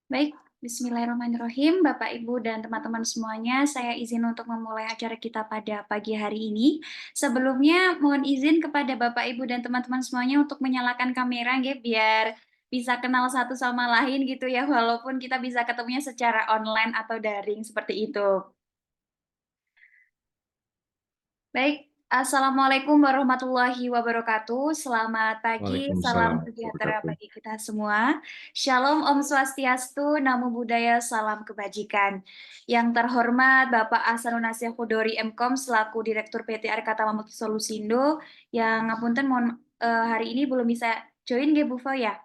Baik, Bismillahirrahmanirrahim, Bapak, Ibu, dan teman-teman semuanya. Saya izin untuk memulai acara kita pada pagi hari ini. Sebelumnya, mohon izin kepada Bapak, Ibu, dan teman-teman semuanya untuk menyalakan kamera, nggih, biar bisa kenal satu sama lain gitu ya, walaupun kita bisa ketemunya secara online atau daring seperti itu. Baik, Assalamualaikum warahmatullahi wabarakatuh. Selamat pagi, salam Waalaikumsalam sejahtera wabarakatuh. bagi kita semua. Shalom, Om Swastiastu, Namo Buddhaya, salam kebajikan. Yang terhormat Bapak Ahsanul Nasyah Khudori MKOM selaku Direktur PT Arkatama Multisolusindo, yang ngapunten hari ini belum bisa join nggih Bu Fo ya?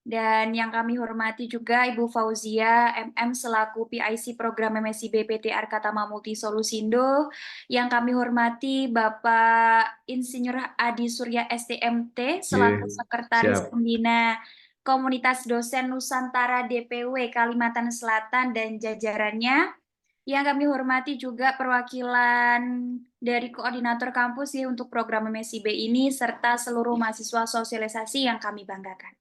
Dan yang kami hormati juga Ibu Fauzia MM selaku PIC Program MSI BPT Arkatama Multisolusindo. Yang kami hormati Bapak Insinyur Adi Surya STMT selaku Oke, Sekretaris siap. Pembina Komunitas Dosen Nusantara DPW Kalimantan Selatan dan jajarannya. Yang kami hormati juga perwakilan dari koordinator kampus ya untuk program MSIB ini serta seluruh mahasiswa sosialisasi yang kami banggakan.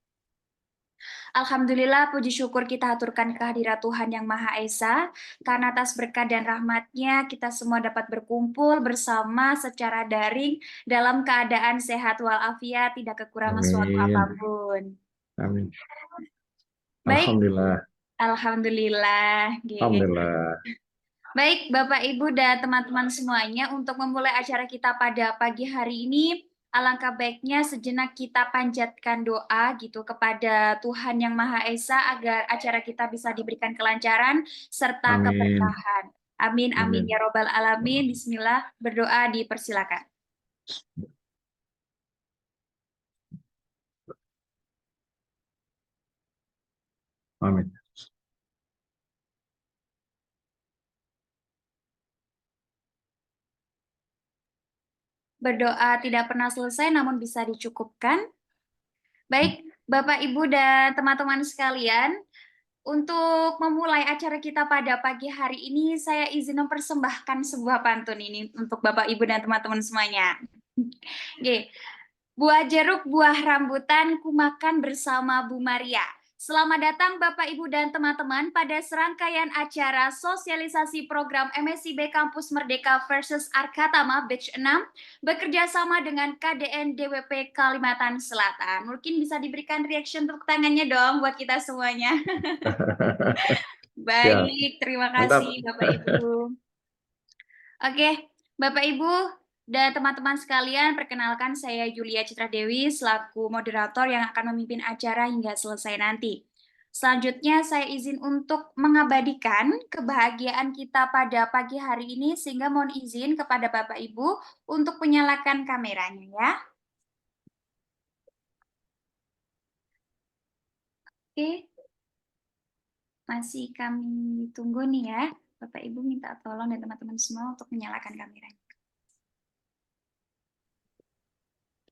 Alhamdulillah, puji syukur kita haturkan kehadirat Tuhan Yang Maha Esa, karena atas berkat dan rahmat-Nya kita semua dapat berkumpul bersama secara daring dalam keadaan sehat walafiat, tidak kekurangan suatu Amin. apapun. Amin. Baik, Alhamdulillah. Alhamdulillah. Nggih. Alhamdulillah. Baik, Bapak, Ibu, dan teman-teman semuanya, untuk memulai acara kita pada pagi hari ini, alangkah baiknya sejenak kita panjatkan doa gitu kepada Tuhan Yang Maha Esa agar acara kita bisa diberikan kelancaran serta Amin. keberkahan. Amin, amin, ya Amin. Robbal Alamin. Bismillah, berdoa dipersilakan. Amin. Berdoa tidak pernah selesai, namun bisa dicukupkan. Baik, Bapak, Ibu, dan teman-teman sekalian, untuk memulai acara kita pada pagi hari ini, saya izin mempersembahkan sebuah pantun ini untuk Bapak, Ibu, dan teman-teman semuanya. Oke. Buah jeruk, buah rambutan, kumakan bersama Bu Maria. Selamat datang Bapak, Ibu, dan teman-teman pada serangkaian acara sosialisasi program MSIB Kampus Merdeka versus Arkatama Batch 6 bekerja sama dengan KDN DWP Kalimantan Selatan. Mungkin bisa diberikan reaction tepuk tangannya dong buat kita semuanya. Siap. Baik, terima Mantap. kasih Bapak Ibu. Oke, Bapak Ibu dan teman-teman sekalian, perkenalkan saya Julia Citra Dewi selaku moderator yang akan memimpin acara hingga selesai nanti. Selanjutnya saya izin untuk mengabadikan kebahagiaan kita pada pagi hari ini sehingga mohon izin kepada Bapak Ibu untuk menyalakan kameranya ya. Oke, masih kami tunggu nih ya. Bapak Ibu minta tolong dan teman-teman semua untuk menyalakan kameranya.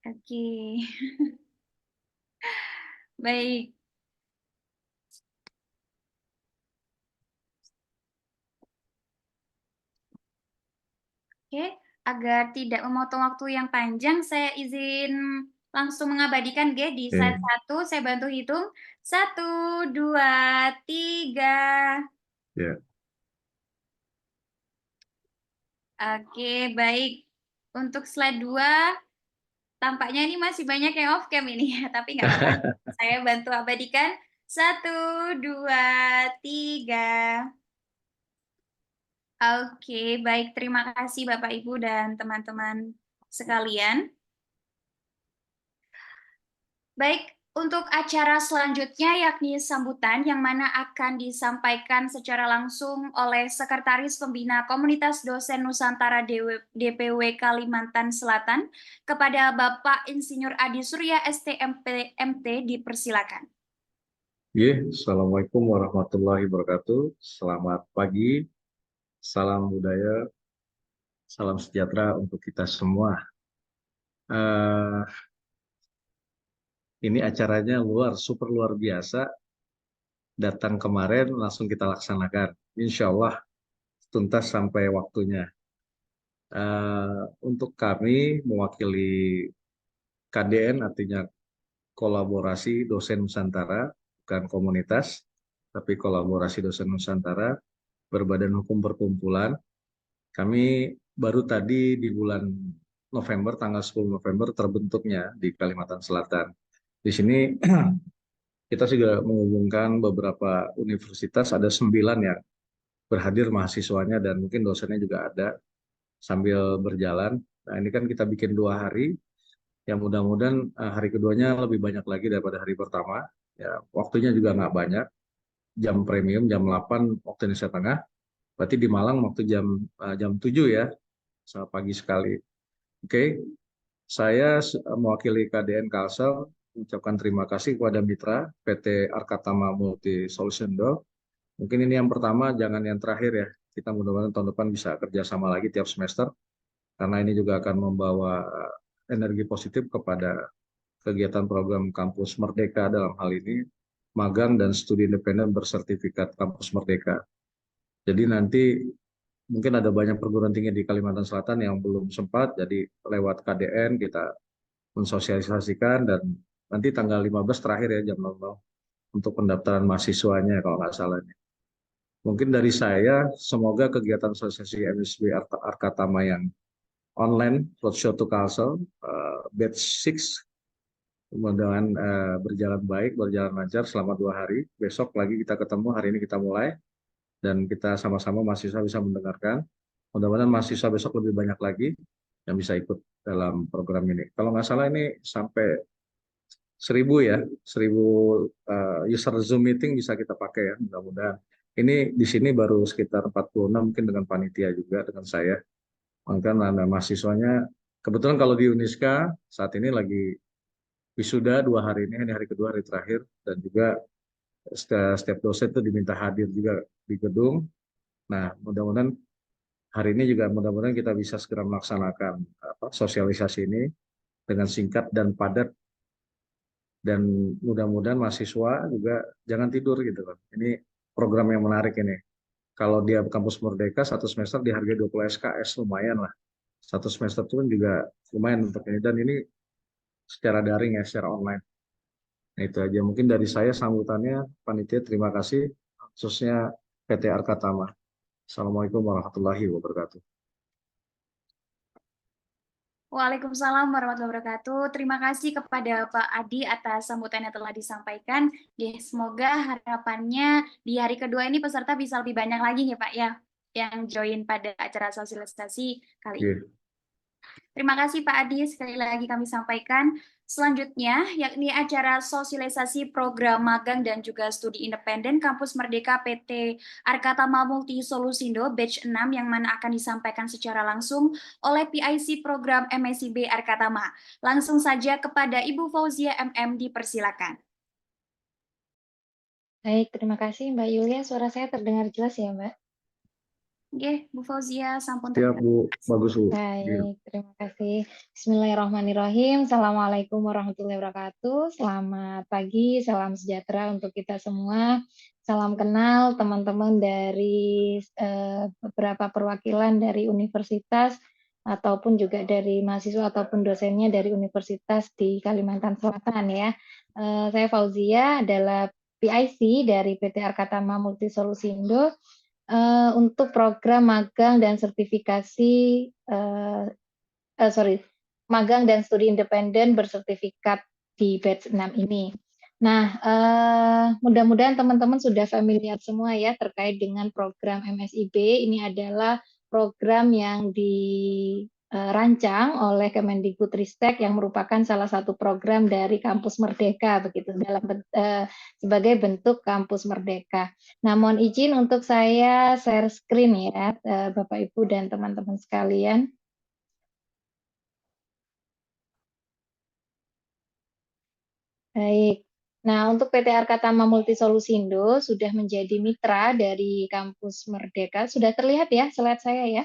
Oke. Baik. Oke, agar tidak memotong waktu yang panjang, saya izin langsung mengabadikan G di slide Oke. 1. Saya bantu hitung. 1, 2, 3. Ya. Oke, baik. Untuk slide 2, tampaknya ini masih banyak yang off cam ini, tapi nggak apa-apa. Saya bantu abadikan. 1, 2, 3. Oke, baik. Terima kasih Bapak, Ibu, dan teman-teman sekalian. Baik, untuk acara selanjutnya yakni sambutan yang mana akan disampaikan secara langsung oleh Sekretaris Pembina Komunitas Dosen Nusantara DPW Kalimantan Selatan kepada Bapak Insinyur Adi Surya STMP MT, dipersilakan. Assalamualaikum warahmatullahi wabarakatuh. Selamat pagi. Salam budaya. Salam sejahtera untuk kita semua. Eh, ini acaranya super luar biasa. Datang kemarin langsung kita laksanakan. Insya Allah tuntas sampai waktunya. Untuk kami mewakili KDN, artinya kolaborasi dosen Nusantara, bukan komunitas. tapi kolaborasi dosen Nusantara, berbadan hukum perkumpulan. Kami baru tadi di bulan November, tanggal 10 November terbentuknya di Kalimantan Selatan. Di sini kita juga menghubungkan beberapa universitas, ada 9 yang berhadir mahasiswanya dan mungkin dosennya juga ada sambil berjalan. Nah ini kan kita bikin 2 hari, yang mudah-mudahan hari keduanya lebih banyak lagi daripada hari pertama. Ya, waktunya juga nggak banyak, jam premium, jam 8 waktu Indonesia Tengah, berarti di Malang waktu jam 7 ya, pagi sekali. Oke, saya mewakili KDN Kalsel mengucapkan terima kasih kepada mitra PT Arkatama Multi Solusindo. Mungkin ini yang pertama, jangan yang terakhir ya. Kita mudah-mudahan tahun depan bisa kerjasama lagi tiap semester, karena ini juga akan membawa energi positif kepada kegiatan program Kampus Merdeka dalam hal ini, magang dan studi independen bersertifikat Kampus Merdeka. Jadi nanti mungkin ada banyak perguruan tinggi di Kalimantan Selatan yang belum sempat, jadi lewat KDN kita mensosialisasikan, dan nanti tanggal 15 terakhir ya, jam 00 untuk pendaftaran mahasiswanya kalau nggak salah. Mungkin dari saya, semoga kegiatan sosialisasi MSB Arkatama yang online, Roadshow to Kalsel, batch 6, mudah-mudahan berjalan baik, berjalan lancar selama 2 hari. Besok lagi kita ketemu, hari ini kita mulai, dan kita sama-sama mahasiswa bisa mendengarkan. Mudah-mudahan mahasiswa besok lebih banyak lagi yang bisa ikut dalam program ini. Kalau nggak salah ini sampai 1.000 ya, 1.000 user Zoom meeting bisa kita pakai ya, mudah-mudahan. Ini di sini baru sekitar 46, mungkin dengan panitia juga, dengan saya. Maka ada mahasiswanya, kebetulan kalau di Uniska saat ini lagi wisuda 2 hari ini hari kedua, hari terakhir, dan juga setiap dosen itu diminta hadir juga di gedung. Nah, mudah-mudahan hari ini juga mudah-mudahan kita bisa segera melaksanakan sosialisasi ini dengan singkat dan padat, dan mudah-mudahan mahasiswa juga jangan tidur gitu kan. Ini program yang menarik ini. Kalau dia Kampus Merdeka 1 semester dihargai 20 SKS, lumayan lah. 1 semester itu kan juga lumayan untuk ini, dan ini secara daring ya, secara online. Nah, itu aja mungkin dari saya sambutannya. Panitia terima kasih, khususnya PT Arkatama. Assalamualaikum warahmatullahi wabarakatuh. Waalaikumsalam warahmatullahi wabarakatuh. Terima kasih kepada Pak Adi atas sambutan yang telah disampaikan. Semoga harapannya di hari kedua ini peserta bisa lebih banyak lagi ya Pak ya, yang join pada acara sosialisasi kali ini. Yeah. Terima kasih Pak Adi, sekali lagi kami sampaikan. Selanjutnya, yakni acara sosialisasi program magang dan juga studi independen Kampus Merdeka PT Arkatama Multi Solusindo Batch 6 yang mana akan disampaikan secara langsung oleh PIC program MSIB Arkatama. Langsung saja kepada Ibu Fauzia MM, dipersilakan. Baik, terima kasih Mbak Yulia. Suara saya terdengar jelas ya Mbak? Oke, Bu Fauzia, sampun Siap Bu, bagus Bu. Baik, terima kasih. Bismillahirrahmanirrahim. Assalamualaikum warahmatullahi wabarakatuh. Selamat pagi, salam sejahtera untuk kita semua. Salam kenal teman-teman dari beberapa perwakilan dari universitas ataupun juga dari mahasiswa ataupun dosennya dari universitas di Kalimantan Selatan ya. Saya Fauzia, adalah PIC dari PT Arkatama Multi Solusindo. Untuk program magang dan sertifikasi magang dan studi independen bersertifikat di batch 6 ini. Nah, mudah-mudahan teman-teman sudah familiar semua ya terkait dengan program MSIB. Ini adalah program yang dirancang oleh Kemendikbudristek yang merupakan salah satu program dari Kampus Merdeka begitu sebagai bentuk Kampus Merdeka. Nah, mohon izin untuk saya share screen ya, Bapak Ibu dan teman-teman sekalian. Baik. Nah, untuk PT Arkatama Multi Solusindo sudah menjadi mitra dari Kampus Merdeka. Sudah terlihat ya slide saya ya?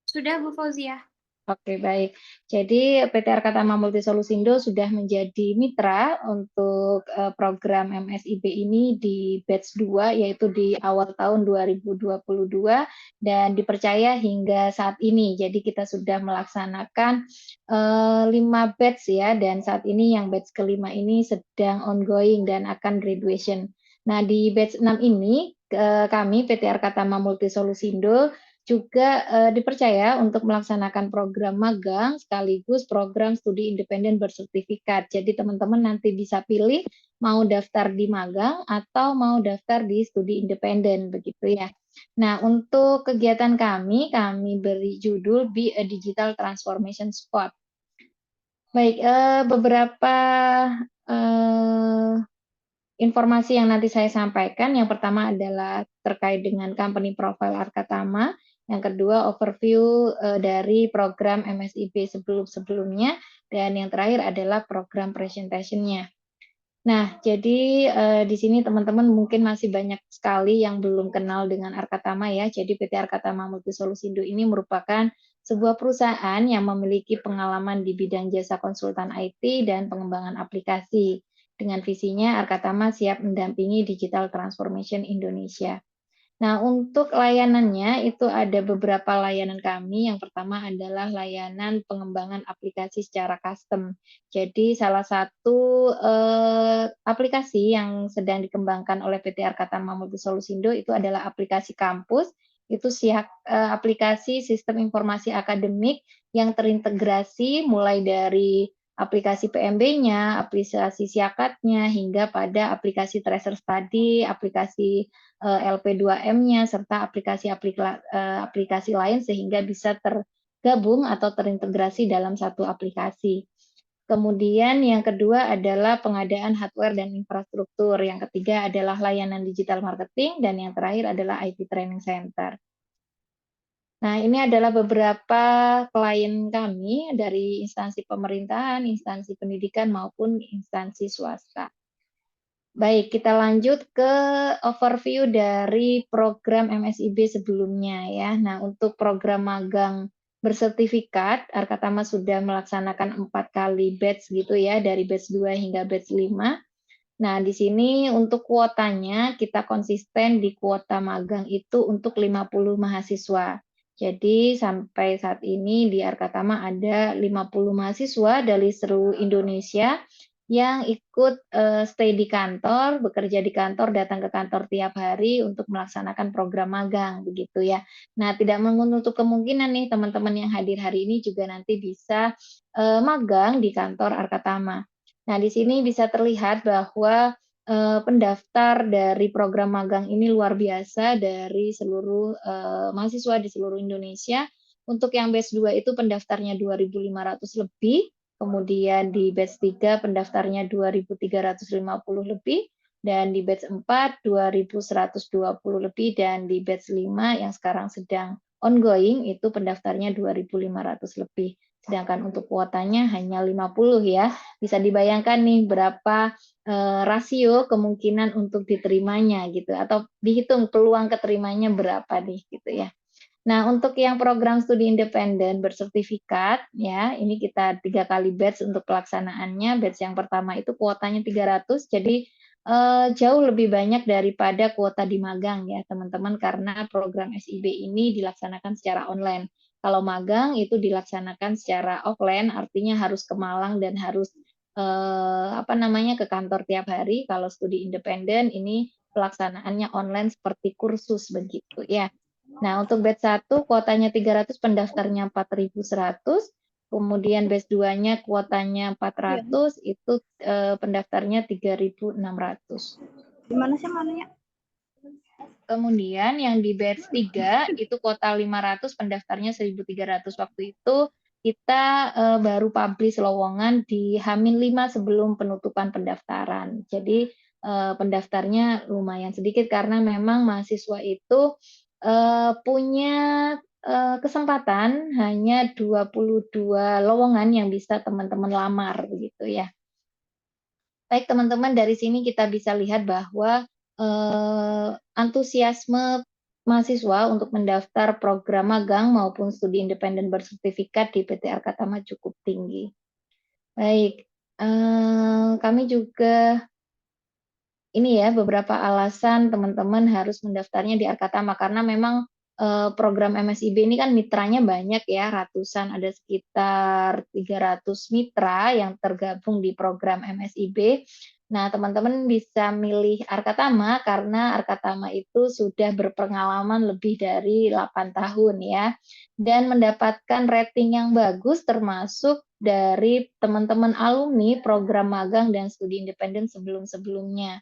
Sudah Bu Fauzia. Oke, baik. Jadi PT Arkatama Multi Solusindo sudah menjadi mitra untuk program MSIB ini di batch 2, yaitu di awal tahun 2022, dan dipercaya hingga saat ini. Jadi kita sudah melaksanakan 5 batch ya, dan saat ini yang batch kelima ini sedang ongoing dan akan graduation. Nah, di batch 6 ini kami PT Arkatama Multisolusindo juga dipercaya untuk melaksanakan program magang sekaligus program studi independen bersertifikat. Jadi teman-teman nanti bisa pilih mau daftar di magang atau mau daftar di studi independen begitu ya. Nah, untuk kegiatan kami beri judul Be a Digital Transformation Spot. Baik, beberapa informasi yang nanti saya sampaikan, yang pertama adalah terkait dengan company profile Arkatama, yang kedua overview dari program MSIB sebelum-sebelumnya, dan yang terakhir adalah program presentation-nya. Nah, jadi di sini teman-teman mungkin masih banyak sekali yang belum kenal dengan Arkatama ya. Jadi PT Arkatama Multisolusindo ini merupakan sebuah perusahaan yang memiliki pengalaman di bidang jasa konsultan IT dan pengembangan aplikasi. Dengan visinya, Arkatama siap mendampingi digital transformation Indonesia. Nah, untuk layanannya itu ada beberapa layanan kami. Yang pertama adalah layanan pengembangan aplikasi secara custom. Jadi salah satu aplikasi yang sedang dikembangkan oleh PT Arkatama Multisolusindo itu adalah aplikasi kampus. Itu aplikasi sistem informasi akademik yang terintegrasi mulai dari aplikasi PMB-nya, aplikasi siakatnya, hingga pada aplikasi tracer study, aplikasi LP2M-nya, serta aplikasi lain sehingga bisa tergabung atau terintegrasi dalam satu aplikasi. Kemudian yang kedua adalah pengadaan hardware dan infrastruktur. Yang ketiga adalah layanan digital marketing, dan yang terakhir adalah IT training center. Nah, ini adalah beberapa klien kami dari instansi pemerintahan, instansi pendidikan, maupun instansi swasta. Baik, kita lanjut ke overview dari program MSIB sebelumnya ya. Nah, untuk program magang bersertifikat, Arkatama sudah melaksanakan 4 kali batch gitu ya, dari batch 2 hingga batch 5. Nah, di sini untuk kuotanya kita konsisten di kuota magang itu untuk 50 mahasiswa. Jadi sampai saat ini di Arkatama ada 50 mahasiswa dari seluruh Indonesia yang ikut stay di kantor, bekerja di kantor, datang ke kantor tiap hari untuk melaksanakan program magang begitu ya. Nah, tidak menutup kemungkinan nih teman-teman yang hadir hari ini juga nanti bisa magang di kantor Arkatama. Nah, di sini bisa terlihat bahwa pendaftar dari program magang ini luar biasa dari seluruh mahasiswa di seluruh Indonesia. Untuk yang batch 2 itu pendaftarnya 2.500 lebih, kemudian di batch 3 pendaftarnya 2.350 lebih, dan di batch 4 2.120 lebih, dan di batch 5 yang sekarang sedang ongoing itu pendaftarnya 2.500 lebih. Sedangkan untuk kuotanya hanya 50 ya. Bisa dibayangkan nih berapa rasio kemungkinan untuk diterimanya gitu, atau dihitung peluang keterimanya berapa nih gitu ya. Nah, untuk yang program studi independen bersertifikat ya, ini kita 3 kali batch untuk pelaksanaannya. Batch yang pertama itu kuotanya 300, jadi jauh lebih banyak daripada kuota di magang ya teman-teman, karena program SIB ini dilaksanakan secara online. Kalau magang itu dilaksanakan secara offline, artinya harus ke Malang dan harus ke kantor tiap hari. Kalau studi independen ini pelaksanaannya online seperti kursus begitu ya. Nah, untuk batch 1 kuotanya 300, pendaftarnya 4.100, kemudian batch 2-nya kuotanya 400, itu pendaftarnya 3.600. Gimana sih mananya? Kemudian yang di batch 3 itu kuota 500, pendaftarnya 1.300. Waktu itu kita baru publish lowongan di H-5 sebelum penutupan pendaftaran. Jadi pendaftarnya lumayan sedikit karena memang mahasiswa itu punya kesempatan hanya 22 lowongan yang bisa teman-teman lamar begitu ya. Baik teman-teman, dari sini kita bisa lihat bahwa antusiasme mahasiswa untuk mendaftar program magang maupun studi independen bersertifikat di PT Arkatama cukup tinggi. Baik, kami juga ini ya beberapa alasan teman-teman harus mendaftarnya di Arkatama, karena memang program MSIB ini kan mitranya banyak ya, ratusan, ada sekitar 300 mitra yang tergabung di program MSIB. Nah, teman-teman bisa milih Arkatama karena Arkatama itu sudah berpengalaman lebih dari 8 tahun ya, dan mendapatkan rating yang bagus termasuk dari teman-teman alumni program magang dan studi independen sebelum-sebelumnya.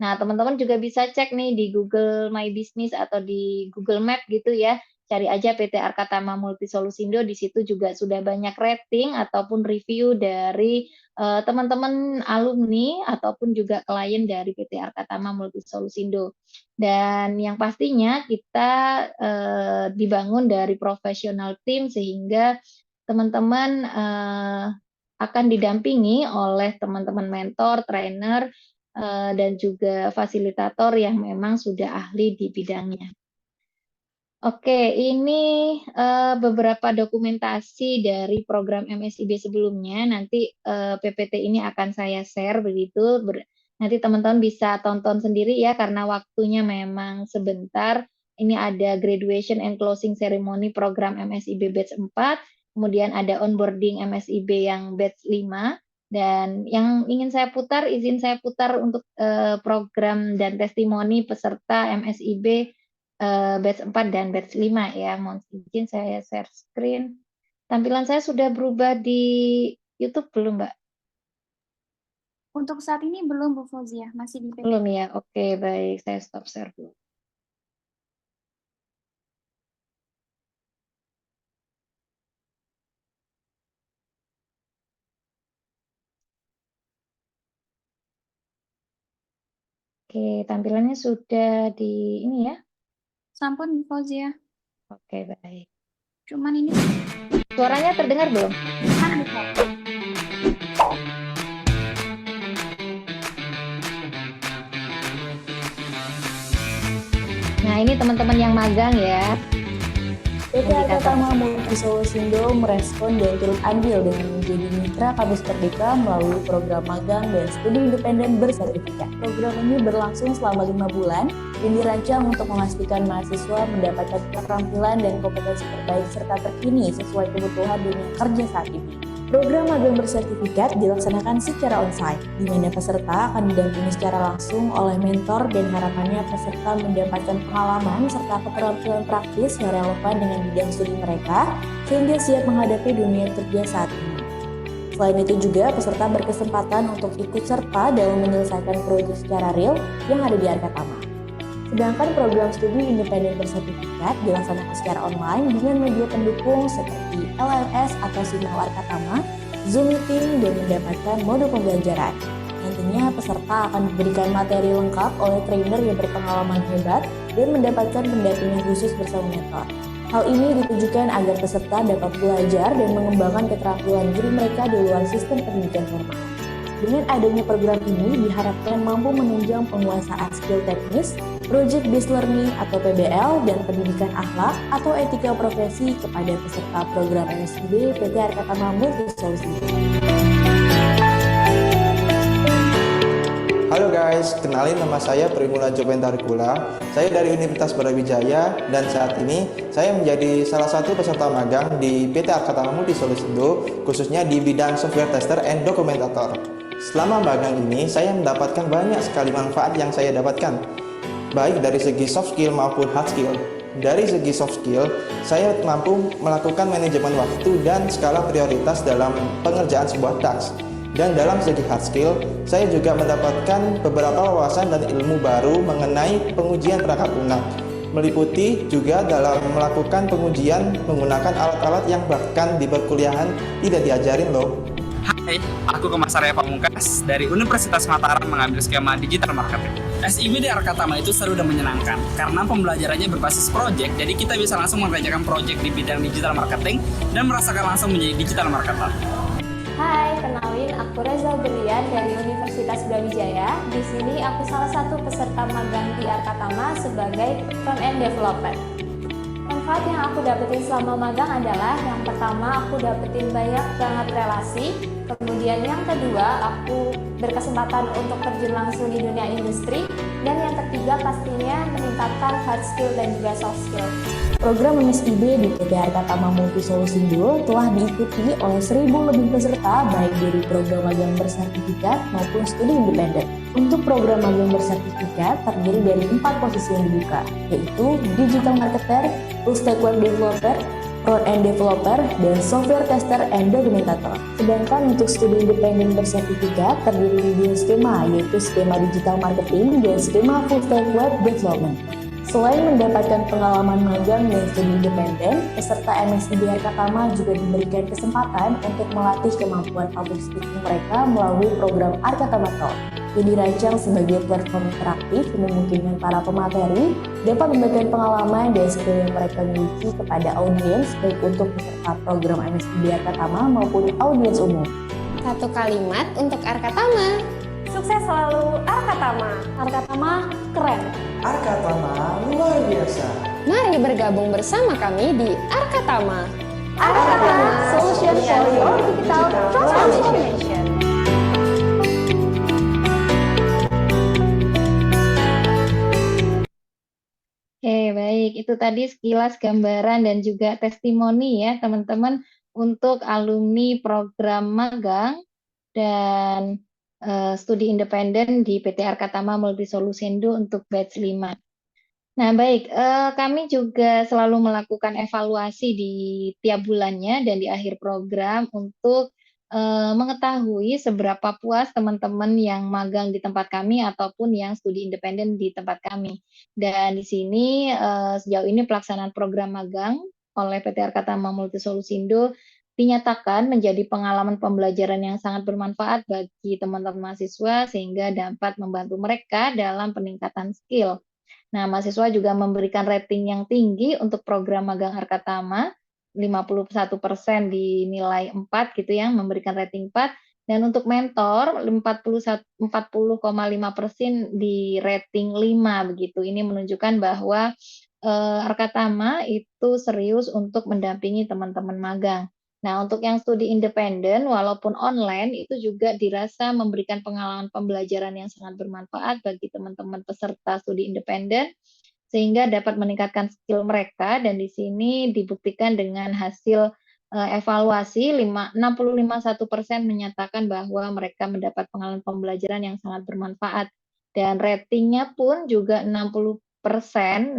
Nah, teman-teman juga bisa cek nih di Google My Business atau di Google Map gitu ya. Cari aja PT Arkatama Multisolusindo, di situ juga sudah banyak rating ataupun review dari teman-teman alumni ataupun juga klien dari PT Arkatama Multisolusindo. Dan yang pastinya kita dibangun dari professional team sehingga teman-teman akan didampingi oleh teman-teman mentor, trainer, dan juga fasilitator yang memang sudah ahli di bidangnya. Oke, ini beberapa dokumentasi dari program MSIB sebelumnya. Nanti PPT ini akan saya share begitu. Nanti teman-teman bisa tonton sendiri ya karena waktunya memang sebentar. Ini ada graduation and closing ceremony program MSIB batch 4, kemudian ada onboarding MSIB yang batch 5. Dan yang ingin saya putar, izin saya putar untuk program dan testimoni peserta MSIB batch 4 dan batch 5 ya. Mohon izin saya share screen. Tampilan saya sudah berubah di YouTube belum, Mbak? Untuk saat ini belum, Bu Fauzia, masih di PPT. Belum ya? Oke, baik. Saya stop share dulu. Oke, tampilannya sudah di ini ya? Sampun, Bu Fauzia. Oke, baik. Cuman ini Suaranya terdengar belum? kan bisa. Nah, ini teman-teman yang magang ya. PT Arkatama Multisolusindo merespon dan turut andil dengan menjadi mitra Kampus Merdeka melalui program magang dan studi independen bersertifikat. Program ini berlangsung selama 5 bulan dan dirancang untuk memastikan mahasiswa mendapatkan keterampilan dan kompetensi terbaik serta terkini sesuai kebutuhan dunia kerja saat ini. Program magang bersertifikat dilaksanakan secara onsite, di mana peserta akan didampingi secara langsung oleh mentor dan harapannya peserta mendapatkan pengalaman serta keterampilan praktis yang relevan dengan bidang studi mereka, sehingga siap menghadapi dunia kerja saat ini. Selain itu juga peserta berkesempatan untuk ikut serta dalam menyelesaikan proyek secara real yang ada di Arkatama. Sedangkan program studi independen bersertifikat dilaksanakan secara online dengan media pendukung seperti LMS atau Sinyal Arkatama, Zoom Meeting, dan mendapatkan mode pembelajaran. Nantinya peserta akan diberikan materi lengkap oleh trainer yang berpengalaman hebat dan mendapatkan pendampingan khusus bersama mentor. Hal ini ditujukan agar peserta dapat belajar dan mengembangkan keterampilan diri mereka di luar sistem pendidikan formal. Dengan adanya program ini diharapkan mampu menunjang penguasaan skill teknis, project based learning atau PBL, dan pendidikan akhlak atau etika profesi kepada peserta program MSIB PT Arkatama Multisolusindo. Halo guys, kenalin nama saya Primula Joventarikula. Saya dari Universitas Brawijaya dan saat ini saya menjadi salah satu peserta magang di PT Arkatama Multisolusindo, khususnya di bidang software tester and dokumentator. Selama magang ini saya mendapatkan banyak sekali manfaat yang saya dapatkan, baik dari segi soft skill maupun hard skill. Dari segi soft skill, saya mampu melakukan manajemen waktu dan skala prioritas dalam pengerjaan sebuah task. Dan dalam segi hard skill, saya juga mendapatkan beberapa wawasan dan ilmu baru mengenai pengujian perangkat lunak, meliputi juga dalam melakukan pengujian menggunakan alat-alat yang bahkan di perkuliahan tidak diajarin loh. Hai, aku Kemas Arya Pamungkas dari Universitas Mataram mengambil skema digital marketing. SIB di Arkatama itu seru dan menyenangkan karena pembelajarannya berbasis project, jadi kita bisa langsung mengerjakan project di bidang digital marketing dan merasakan langsung menjadi digital marketer. Hai, kenalin aku Reza Berlian dari Universitas Brawijaya. Di sini aku salah satu peserta magang di Arkatama sebagai front-end developer. Manfaat yang aku dapetin selama magang adalah yang pertama aku dapetin banyak banget relasi, kemudian yang kedua aku berkesempatan untuk terjun langsung di dunia industri, dan yang ketiga pastinya meningkatkan hard skill dan juga soft skill. Program MSIB di PT Arkatama Multisolusindo telah diikuti oleh 1.000 lebih peserta baik dari program magang bersertifikat maupun studi independen. Untuk program magang bersertifikat terdiri dari 4 posisi yang dibuka, yaitu Digital Marketer, Full Stack Web Developer, Front-End Developer, dan Software Tester and Documentator. Sedangkan untuk studi independen bersertifikat terdiri dari 2 skema, yaitu skema Digital Marketing dan skema Full Stack Web Development. Selain mendapatkan pengalaman magang dan studi independen, peserta MSIB Arkatama juga diberikan kesempatan untuk melatih kemampuan public speaking mereka melalui program Arkatama Talk yang dirancang sebagai platform interaktif yang memungkinkan para pemateri dapat memberikan pengalaman dan skill yang mereka miliki kepada audiens baik untuk peserta program MSIB Arkatama maupun audiens umum. Satu kalimat untuk Arkatama. Sukses selalu Arkatama. Arkatama keren. Arkatama luar biasa. Mari bergabung bersama kami di Arkatama. Arkatama, solution for your digital transformation. Oke, baik. Itu tadi sekilas gambaran dan juga testimoni ya, teman-teman, untuk alumni program magang dan studi independen di PT Arkatama Multisolusindo untuk batch 5. Nah, baik, kami juga selalu melakukan evaluasi di tiap bulannya dan di akhir program untuk mengetahui seberapa puas teman-teman yang magang di tempat kami ataupun yang studi independen di tempat kami. Dan di sini sejauh ini pelaksanaan program magang oleh PT Arkatama Multisolusindo dinyatakan menjadi pengalaman pembelajaran yang sangat bermanfaat bagi teman-teman mahasiswa sehingga dapat membantu mereka dalam peningkatan skill. Nah, mahasiswa juga memberikan rating yang tinggi untuk program magang Arkatama, 51% dinilai 4 gitu ya, memberikan rating 4, dan untuk mentor 40,5% di rating 5 begitu. Ini menunjukkan bahwa Arkatama itu serius untuk mendampingi teman-teman magang. Nah, untuk yang studi independen, walaupun online, itu juga dirasa memberikan pengalaman pembelajaran yang sangat bermanfaat bagi teman-teman peserta studi independen, sehingga dapat meningkatkan skill mereka, dan di sini dibuktikan dengan hasil evaluasi, 65,1% menyatakan bahwa mereka mendapat pengalaman pembelajaran yang sangat bermanfaat, dan ratingnya pun juga 60%, 60,4%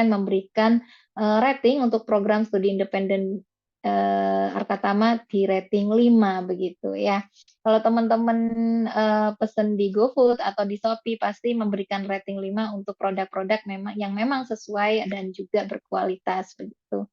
memberikan rating untuk program studi independen Arkatama di rating 5 begitu ya. Kalau teman-teman pesen di GoFood atau di Shopee pasti memberikan rating 5 untuk produk-produk yang memang sesuai dan juga berkualitas begitu.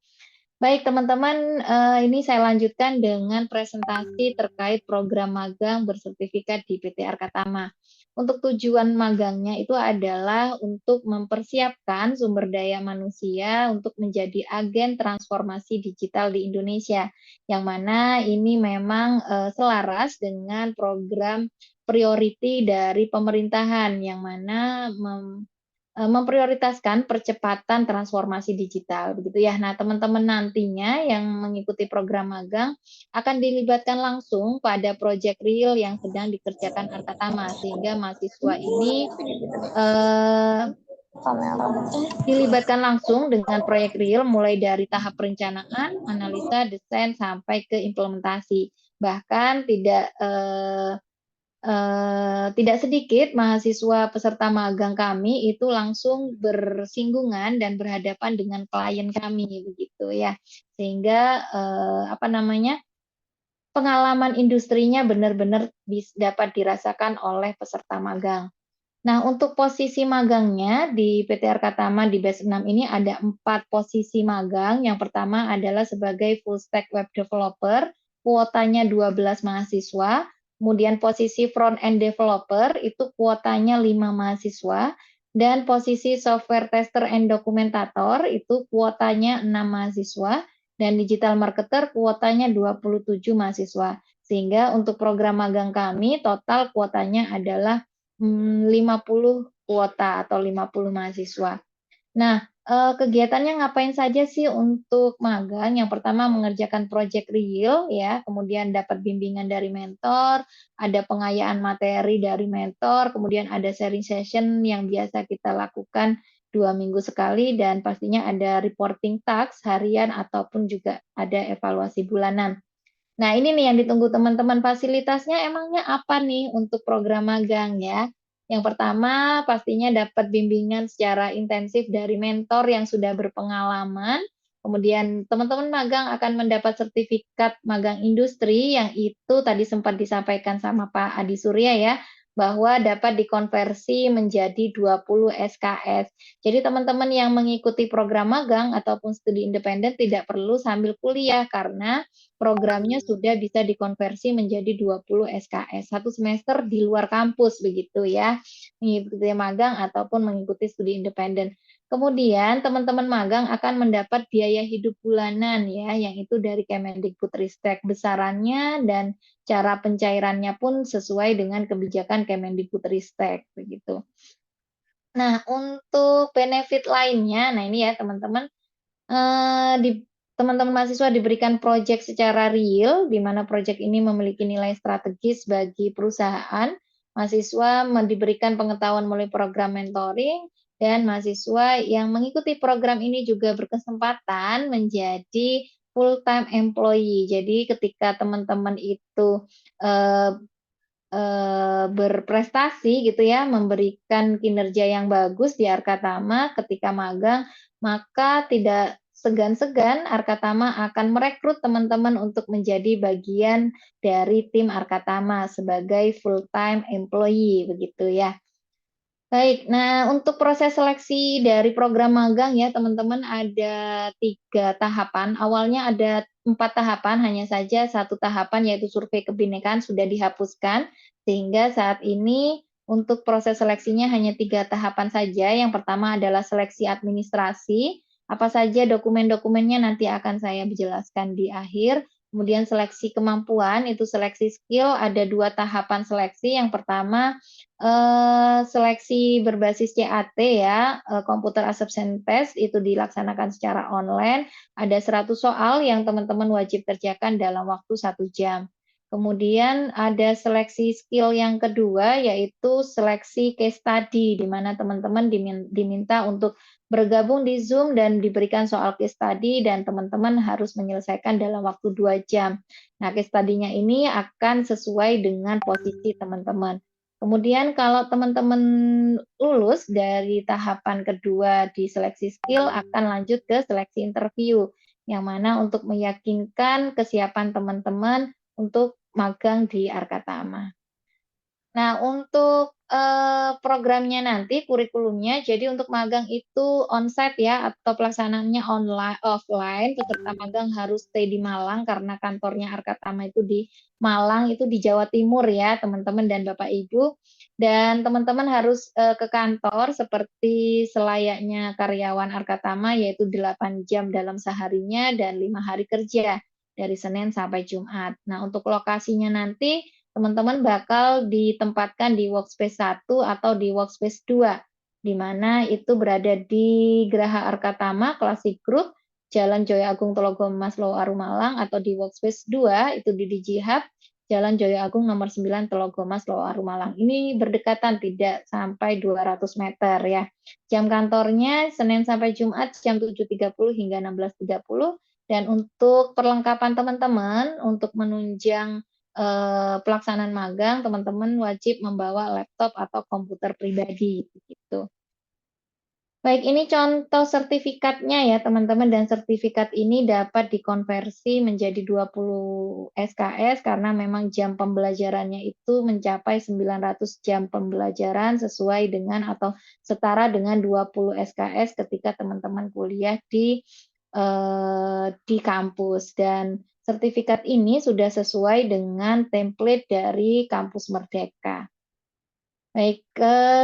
Baik teman-teman, ini saya lanjutkan dengan presentasi terkait program magang bersertifikat di PT Arkatama. Untuk tujuan magangnya itu adalah untuk mempersiapkan sumber daya manusia untuk menjadi agen transformasi digital di Indonesia, yang mana ini memang selaras dengan program priority dari pemerintahan, yang mana memprioritaskan percepatan transformasi digital begitu ya. Nah, teman-teman nantinya yang mengikuti program magang akan dilibatkan langsung pada proyek real yang sedang dikerjakan Arkatama, sehingga mahasiswa ini dilibatkan langsung dengan proyek real mulai dari tahap perencanaan, analisa, desain sampai ke implementasi. Bahkan tidak sedikit mahasiswa peserta magang kami itu langsung bersinggungan dan berhadapan dengan klien kami begitu ya, sehingga pengalaman industrinya benar-benar dapat dirasakan oleh peserta magang. Nah, untuk posisi magangnya di PT Arkatama di batch 6 ini ada 4 posisi magang. Yang pertama adalah sebagai full stack web developer, kuotanya 12 mahasiswa. Kemudian posisi front-end developer itu kuotanya 5 mahasiswa, dan posisi software tester and documentator itu kuotanya 6 mahasiswa, dan digital marketer kuotanya 27 mahasiswa. Sehingga untuk program magang kami total kuotanya adalah 50 kuota atau 50 mahasiswa. Nah, kegiatannya ngapain saja sih untuk magang? Yang pertama mengerjakan proyek real ya, kemudian dapat bimbingan dari mentor, ada pengayaan materi dari mentor, kemudian ada sharing session yang biasa kita lakukan 2 minggu sekali dan pastinya ada reporting task harian ataupun juga ada evaluasi bulanan. Nah, ini nih yang ditunggu teman-teman, fasilitasnya emangnya apa nih untuk program magang ya? Yang pertama pastinya dapat bimbingan secara intensif dari mentor yang sudah berpengalaman, kemudian teman-teman magang akan mendapat sertifikat magang industri yang itu tadi sempat disampaikan sama Pak Adi Surya ya, bahwa dapat dikonversi menjadi 20 SKS. Jadi teman-teman yang mengikuti program magang ataupun studi independen tidak perlu sambil kuliah karena programnya sudah bisa dikonversi menjadi 20 SKS, 1 semester di luar kampus begitu ya, mengikuti magang ataupun mengikuti studi independen. Kemudian teman-teman magang akan mendapat biaya hidup bulanan ya, yang itu dari Kemendikbudristek, besarannya dan cara pencairannya pun sesuai dengan kebijakan Kemendikbudristek begitu. Nah, untuk benefit lainnya, nah ini ya teman-teman, teman-teman mahasiswa diberikan proyek secara real, di mana proyek ini memiliki nilai strategis bagi perusahaan. Mahasiswa diberikan pengetahuan melalui program mentoring, dan mahasiswa yang mengikuti program ini juga berkesempatan menjadi full-time employee. Jadi ketika teman-teman itu berprestasi gitu ya, memberikan kinerja yang bagus di Arkatama ketika magang, maka tidak segan-segan Arkatama akan merekrut teman-teman untuk menjadi bagian dari tim Arkatama sebagai full-time employee begitu ya. Baik, nah untuk proses seleksi dari program magang ya teman-teman ada 3 tahapan. Awalnya ada 4 tahapan, hanya saja 1 tahapan yaitu survei kebinekaan sudah dihapuskan, sehingga saat ini untuk proses seleksinya hanya 3 tahapan saja. Yang pertama adalah seleksi administrasi, apa saja dokumen-dokumennya nanti akan saya jelaskan di akhir. Kemudian seleksi kemampuan, itu seleksi skill, ada 2 tahapan seleksi. Yang pertama seleksi berbasis CAT ya, Computer Acceptance Test itu dilaksanakan secara online, ada 100 soal yang teman-teman wajib kerjakan dalam waktu 1 jam. Kemudian ada seleksi skill yang kedua, yaitu seleksi case study, di mana teman-teman diminta untuk bergabung di Zoom dan diberikan soal case study dan teman-teman harus menyelesaikan dalam waktu 2 jam. Nah, case study-nya ini akan sesuai dengan posisi teman-teman. Kemudian kalau teman-teman lulus dari tahapan kedua di seleksi skill akan lanjut ke seleksi interview, yang mana untuk meyakinkan kesiapan teman-teman untuk magang di Arkatama. Nah, untuk programnya nanti, kurikulumnya, jadi untuk magang itu onsite ya, atau pelaksanaannya offline, peserta magang harus stay di Malang karena kantornya Arkatama itu di Malang, itu di Jawa Timur ya, teman-teman dan Bapak Ibu. Dan teman-teman harus ke kantor seperti selayaknya karyawan Arkatama, yaitu 8 jam dalam seharinya dan 5 hari kerja, dari Senin sampai Jumat. Nah, untuk lokasinya nanti, teman-teman bakal ditempatkan di workspace 1 atau di workspace 2, di mana itu berada di Geraha Arkatama, Classic Group, Jalan Joyo Agung Tologomas Loaru Malang, atau di workspace 2 itu di Digi Hub, Jalan Joyo Agung nomor 9 Tologomas Loaru Malang. Ini berdekatan, tidak sampai 200 meter ya. Jam kantornya Senin sampai Jumat jam 7.30 hingga 16.30, dan untuk perlengkapan teman-teman untuk menunjang pelaksanaan magang, teman-teman wajib membawa laptop atau komputer pribadi gitu. Baik, ini contoh sertifikatnya ya teman-teman, dan sertifikat ini dapat dikonversi menjadi 20 SKS karena memang jam pembelajarannya itu mencapai 900 jam pembelajaran sesuai dengan atau setara dengan 20 SKS ketika teman-teman kuliah di kampus, dan sertifikat ini sudah sesuai dengan template dari Kampus Merdeka. Baik,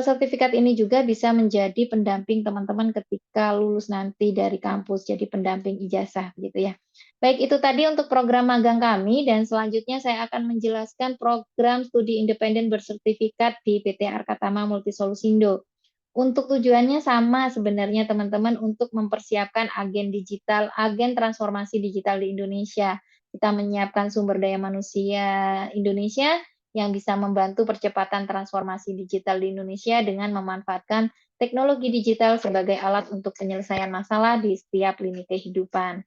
sertifikat ini juga bisa menjadi pendamping teman-teman ketika lulus nanti dari kampus, jadi pendamping ijazah gitu ya. Baik, itu tadi untuk program magang kami, dan selanjutnya saya akan menjelaskan program studi independen bersertifikat di PT Arkatama Multisolusindo. Untuk tujuannya sama sebenarnya teman-teman, untuk mempersiapkan agen digital, agen transformasi digital di Indonesia. Kita menyiapkan sumber daya manusia Indonesia yang bisa membantu percepatan transformasi digital di Indonesia dengan memanfaatkan teknologi digital sebagai alat untuk penyelesaian masalah di setiap lini kehidupan.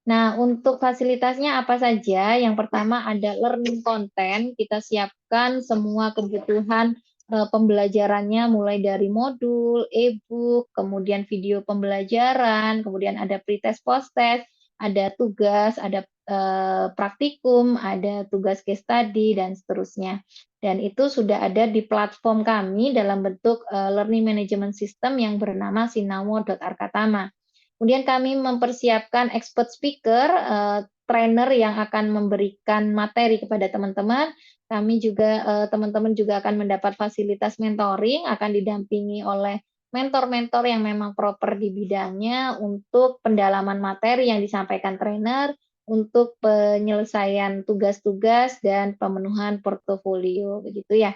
Nah, untuk fasilitasnya apa saja? Yang pertama ada learning content, kita siapkan semua kebutuhan pembelajarannya mulai dari modul, e-book, kemudian video pembelajaran, kemudian ada pretest, post-test, ada tugas, ada praktikum, ada tugas case study, dan seterusnya. Dan itu sudah ada di platform kami dalam bentuk learning management system yang bernama sinamo.arkatama. Kemudian kami mempersiapkan expert speaker, trainer yang akan memberikan materi kepada teman-teman. Kami juga teman-teman juga akan mendapat fasilitas mentoring, akan didampingi oleh mentor-mentor yang memang proper di bidangnya untuk pendalaman materi yang disampaikan trainer, untuk penyelesaian tugas-tugas dan pemenuhan portofolio, begitu ya.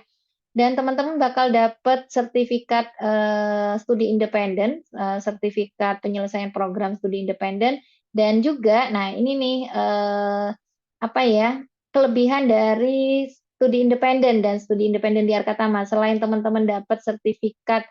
Dan teman-teman bakal dapat sertifikat studi independen, sertifikat penyelesaian program studi independen, dan juga, nah ini nih apa ya, kelebihan dari studi independen dan studi independen di Arkatama. Selain teman-teman dapat sertifikat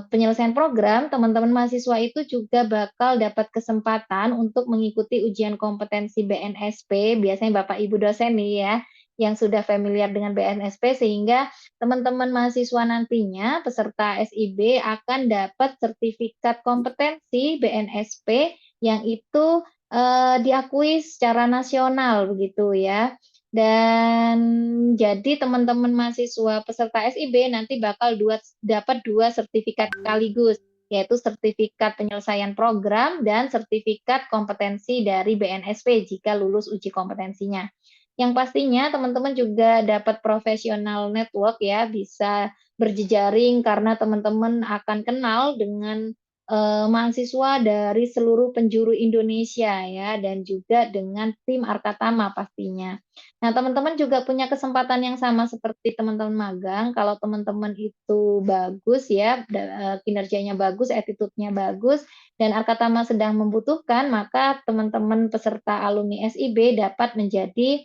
penyelesaian program, teman-teman mahasiswa itu juga bakal dapat kesempatan untuk mengikuti ujian kompetensi BNSP, biasanya Bapak Ibu dosen nih ya, yang sudah familiar dengan BNSP, sehingga teman-teman mahasiswa nantinya peserta SIB akan dapat sertifikat kompetensi BNSP yang itu diakui secara nasional begitu ya. Dan jadi teman-teman mahasiswa peserta SIB nanti bakal dapat 2 sertifikat sekaligus, yaitu sertifikat penyelesaian program dan sertifikat kompetensi dari BNSP jika lulus uji kompetensinya. Yang pastinya teman-teman juga dapat professional network ya, bisa berjejaring karena teman-teman akan kenal dengan mahasiswa dari seluruh penjuru Indonesia ya, dan juga dengan tim Arkatama pastinya. Nah, teman-teman juga punya kesempatan yang sama seperti teman-teman magang. Kalau teman-teman itu bagus ya, kinerjanya bagus, attitude-nya bagus, dan Arkatama sedang membutuhkan, maka teman-teman peserta alumni SIB dapat menjadi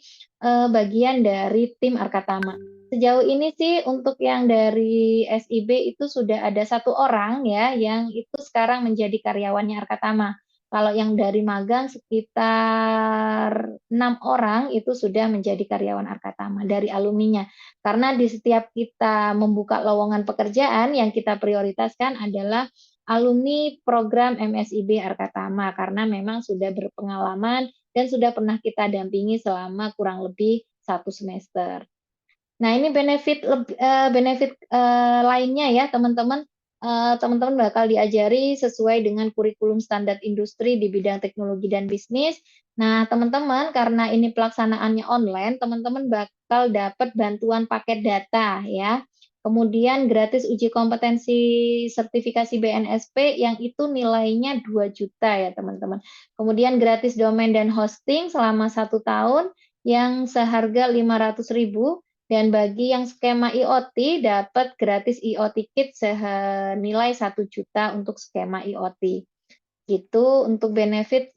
bagian dari tim Arkatama. Sejauh ini sih untuk yang dari SIB itu sudah ada 1 orang ya, yang itu sekarang menjadi karyawannya Arkatama. Kalau yang dari magang sekitar 6 orang itu sudah menjadi karyawan Arkatama dari alumninya. Karena di setiap kita membuka lowongan pekerjaan, yang kita prioritaskan adalah alumni program MSIB Arkatama, karena memang sudah berpengalaman dan sudah pernah kita dampingi selama kurang lebih 1 semester. Nah, ini benefit lainnya ya teman-teman. Teman-teman bakal diajari sesuai dengan kurikulum standar industri di bidang teknologi dan bisnis. Nah, teman-teman karena ini pelaksanaannya online, teman-teman bakal dapat bantuan paket data ya. Kemudian gratis uji kompetensi sertifikasi BNSP yang itu nilainya 2 juta ya teman-teman. Kemudian gratis domain dan hosting selama 1 tahun yang seharga 500.000. Dan bagi yang skema IoT dapat gratis IoT kit senilai 1 juta untuk skema IoT. Gitu untuk benefit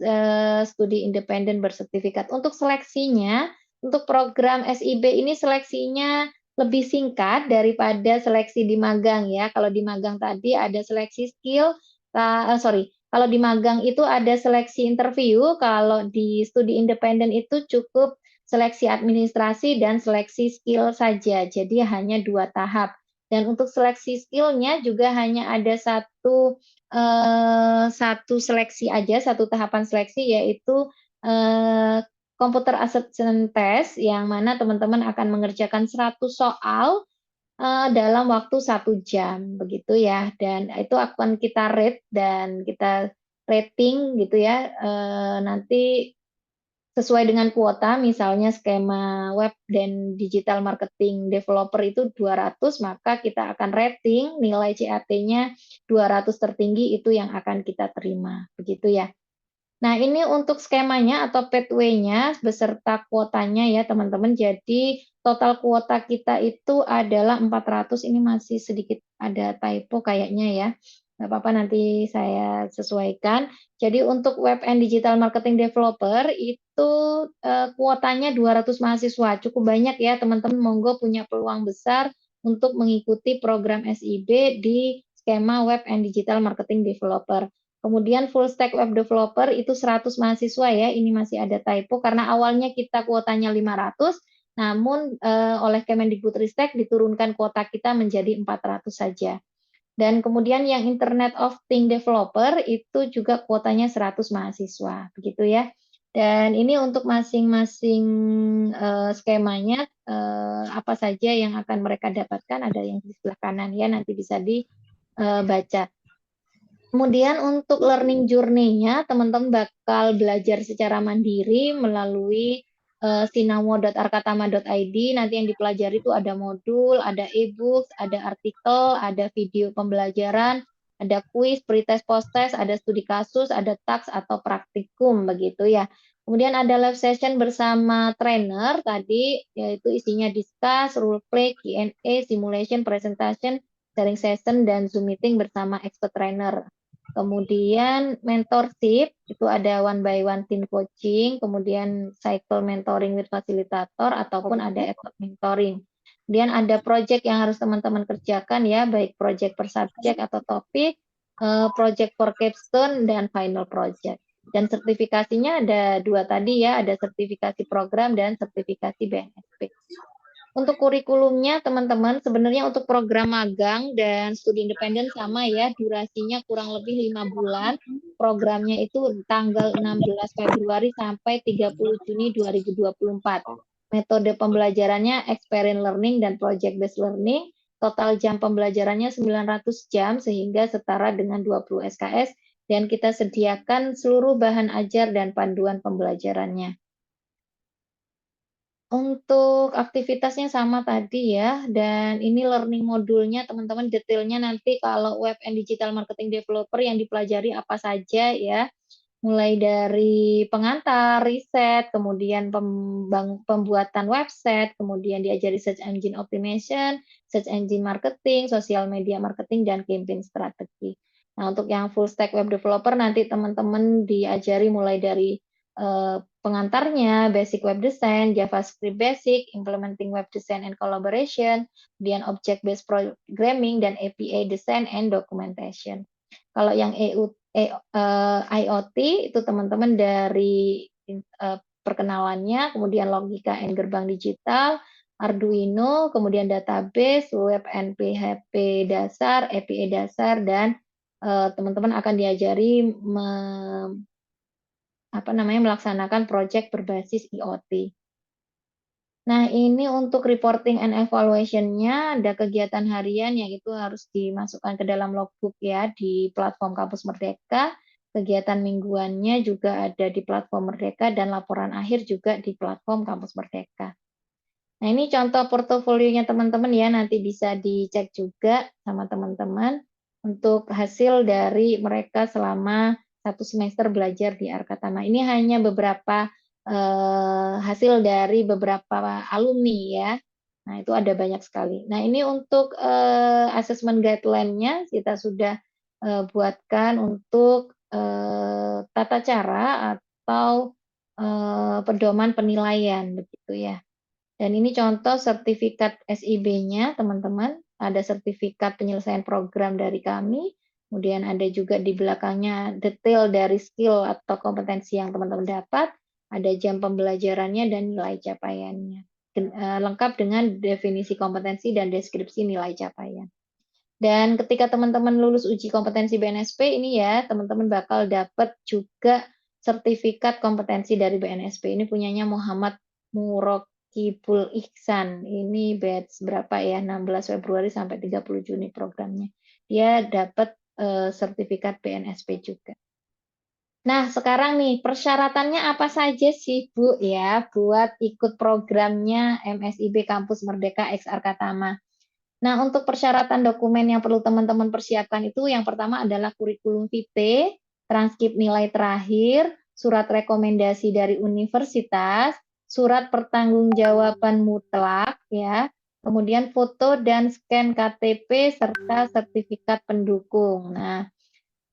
studi independen bersertifikat. Untuk seleksinya, untuk program SIB ini seleksinya lebih singkat daripada seleksi di magang ya. Kalau di magang tadi ada seleksi skill, kalau di magang itu ada seleksi interview, kalau di studi independen itu cukup seleksi administrasi dan seleksi skill saja, jadi hanya 2 tahap. Dan untuk seleksi skillnya juga hanya ada satu seleksi aja, 1 tahapan seleksi, yaitu computer assessment test, yang mana teman-teman akan mengerjakan 100 soal dalam waktu 1 jam, begitu ya. Dan itu akan kita rate dan kita rating gitu ya, nanti sesuai dengan kuota, misalnya skema web dan digital marketing developer itu 200, maka kita akan rating nilai CAT-nya 200 tertinggi itu yang akan kita terima, begitu ya. Nah, ini untuk skemanya atau pathway-nya beserta kuotanya ya teman-teman. Jadi total kuota kita itu adalah 400, ini masih sedikit ada typo kayaknya ya. Nggak apa-apa, nanti saya sesuaikan. Jadi untuk web and digital marketing developer itu kuotanya 200 mahasiswa. Cukup banyak ya teman-teman, monggo punya peluang besar untuk mengikuti program SIB di skema web and digital marketing developer. Kemudian full stack web developer itu 100 mahasiswa ya, ini masih ada typo karena awalnya kita kuotanya 500, namun oleh Kemendikbudristek diturunkan kuota kita menjadi 400 saja. Dan kemudian yang Internet of Things developer itu juga kuotanya 100 mahasiswa, begitu ya. Dan ini untuk masing-masing skemanya apa saja yang akan mereka dapatkan, ada yang di sebelah kanan ya, nanti bisa dibaca. Kemudian untuk learning journey-nya, teman-teman bakal belajar secara mandiri melalui sinamo.arkatama.id. Nanti yang dipelajari itu ada modul, ada e-books, ada artikel, ada video pembelajaran, ada kuis, pretest, post-test, ada studi kasus, ada task atau praktikum, begitu ya. Kemudian ada live session bersama trainer tadi, yaitu isinya discuss, role play, Q&A, simulation, presentation, sharing session, dan Zoom meeting bersama expert trainer. Kemudian mentorship, itu ada one by one team coaching, kemudian cycle mentoring with facilitator, ataupun ada effort mentoring. Kemudian ada project yang harus teman-teman kerjakan ya, baik project per subjek atau topik, project for capstone, dan final project. Dan sertifikasinya ada 2 tadi ya, ada sertifikasi program dan sertifikasi BNSP. Untuk kurikulumnya teman-teman, sebenarnya untuk program magang dan studi independen sama ya, durasinya kurang lebih 5 bulan. Programnya itu tanggal 16 Februari sampai 30 Juni 2024. Metode pembelajarannya experience learning dan project based learning. Total jam pembelajarannya 900 jam sehingga setara dengan 20 SKS, dan kita sediakan seluruh bahan ajar dan panduan pembelajarannya. Untuk aktivitasnya sama tadi ya, dan ini learning modulnya teman-teman detailnya nanti kalau web and digital marketing developer yang dipelajari apa saja ya, mulai dari pengantar, riset, kemudian pembuatan website, kemudian diajari search engine optimization, search engine marketing, social media marketing, dan campaign strategi. Nah, untuk yang full stack web developer nanti teman-teman diajari mulai dari pengantarnya, basic web design, JavaScript basic, implementing web design and collaboration, kemudian object-based programming, dan API design and documentation. Kalau yang IoT itu teman-teman dari perkenalannya, kemudian logika and gerbang digital, Arduino, kemudian database, web and PHP dasar, API dasar, dan teman-teman akan diajari melaksanakan proyek berbasis IoT. Nah, ini untuk reporting and evaluation-nya ada kegiatan harian yang itu harus dimasukkan ke dalam logbook ya di platform Kampus Merdeka. Kegiatan mingguannya juga ada di platform Merdeka dan laporan akhir juga di platform Kampus Merdeka. Nah, ini contoh portofolionya teman-teman ya, nanti bisa dicek juga sama teman-teman untuk hasil dari mereka selama 1 semester belajar di Arkatama. Ini hanya beberapa hasil dari beberapa alumni ya. Nah, itu ada banyak sekali. Nah, ini untuk assessment guideline-nya kita sudah buatkan untuk tata cara atau pedoman penilaian begitu ya. Dan ini contoh sertifikat SIB-nya teman-teman. Ada sertifikat penyelesaian program dari kami. Kemudian ada juga di belakangnya detail dari skill atau kompetensi yang teman-teman dapat, ada jam pembelajarannya dan nilai capaiannya. Lengkap dengan definisi kompetensi dan deskripsi nilai capaian. Dan ketika teman-teman lulus uji kompetensi BNSP ini ya, teman-teman bakal dapat juga sertifikat kompetensi dari BNSP. Ini punyanya Muhammad Murokibul Ihsan. Ini batch berapa ya? 16 Februari sampai 30 Juni programnya. Dia dapat sertifikat BNSP juga. Nah, sekarang nih persyaratannya apa saja sih Bu ya buat ikut programnya MSIB Kampus Merdeka X Arkatama? Nah, untuk persyaratan dokumen yang perlu teman-teman persiapkan itu yang pertama adalah kurikulum vitae, transkrip nilai terakhir, surat rekomendasi dari universitas, surat pertanggungjawaban mutlak ya. Kemudian foto dan scan KTP serta sertifikat pendukung. Nah,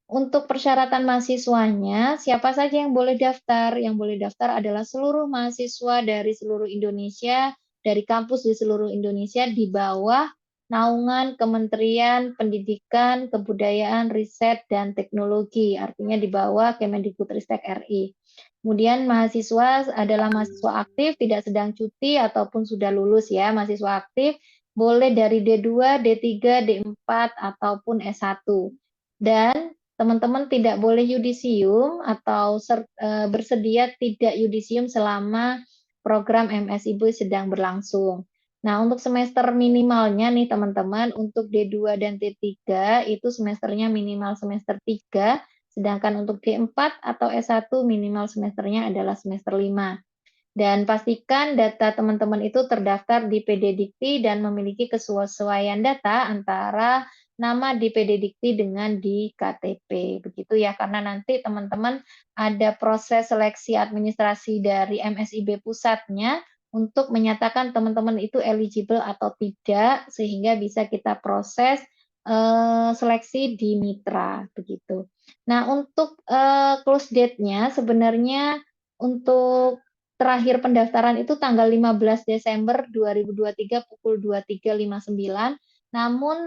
untuk persyaratan mahasiswanya, siapa saja yang boleh daftar? Yang boleh daftar adalah seluruh mahasiswa dari seluruh Indonesia, dari kampus di seluruh Indonesia di bawah naungan Kementerian Pendidikan, Kebudayaan, Riset, dan Teknologi, artinya di bawah Kemendikbudristek RI. Kemudian mahasiswa adalah mahasiswa aktif, tidak sedang cuti ataupun sudah lulus ya, mahasiswa aktif, boleh dari D2, D3, D4, ataupun S1. Dan teman-teman tidak boleh yudisium atau bersedia tidak yudisium selama program MSIB sedang berlangsung. Nah, untuk semester minimalnya nih teman-teman, untuk D2 dan D3 itu semesternya minimal semester 3, sedangkan untuk D4 atau S1 minimal semesternya adalah semester 5. Dan pastikan data teman-teman itu terdaftar di PD Dikti dan memiliki kesesuaian data antara nama di PD Dikti dengan di KTP. Begitu ya, karena nanti teman-teman ada proses seleksi administrasi dari MSIB pusatnya untuk menyatakan teman-teman itu eligible atau tidak, sehingga bisa kita proses seleksi di mitra, begitu. Nah, untuk close date-nya sebenarnya untuk terakhir pendaftaran itu tanggal 15 Desember 2023 pukul 23.59. Namun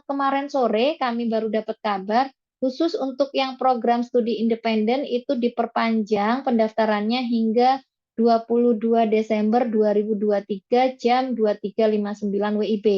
kemarin sore kami baru dapat kabar khusus untuk yang program studi independen itu diperpanjang pendaftarannya hingga 22 Desember 2023 jam 23.59 WIB.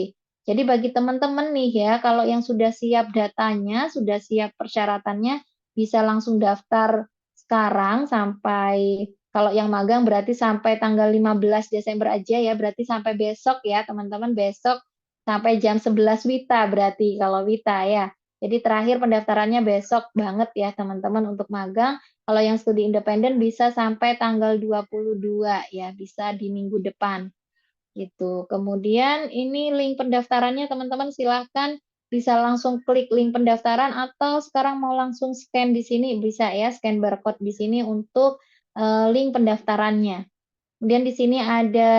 Jadi bagi teman-teman nih ya, kalau yang sudah siap datanya, sudah siap persyaratannya, bisa langsung daftar sekarang sampai, kalau yang magang berarti sampai tanggal 15 Desember aja ya, berarti sampai besok ya teman-teman, besok sampai jam 11 WITA berarti kalau WITA ya. Jadi terakhir pendaftarannya besok banget ya teman-teman untuk magang. Kalau yang studi independen bisa sampai tanggal 22 ya, bisa di minggu depan. Gitu. Kemudian ini link pendaftarannya teman-teman silahkan bisa langsung klik link pendaftaran atau sekarang mau langsung scan di sini bisa ya, scan barcode di sini untuk link pendaftarannya. Kemudian di sini ada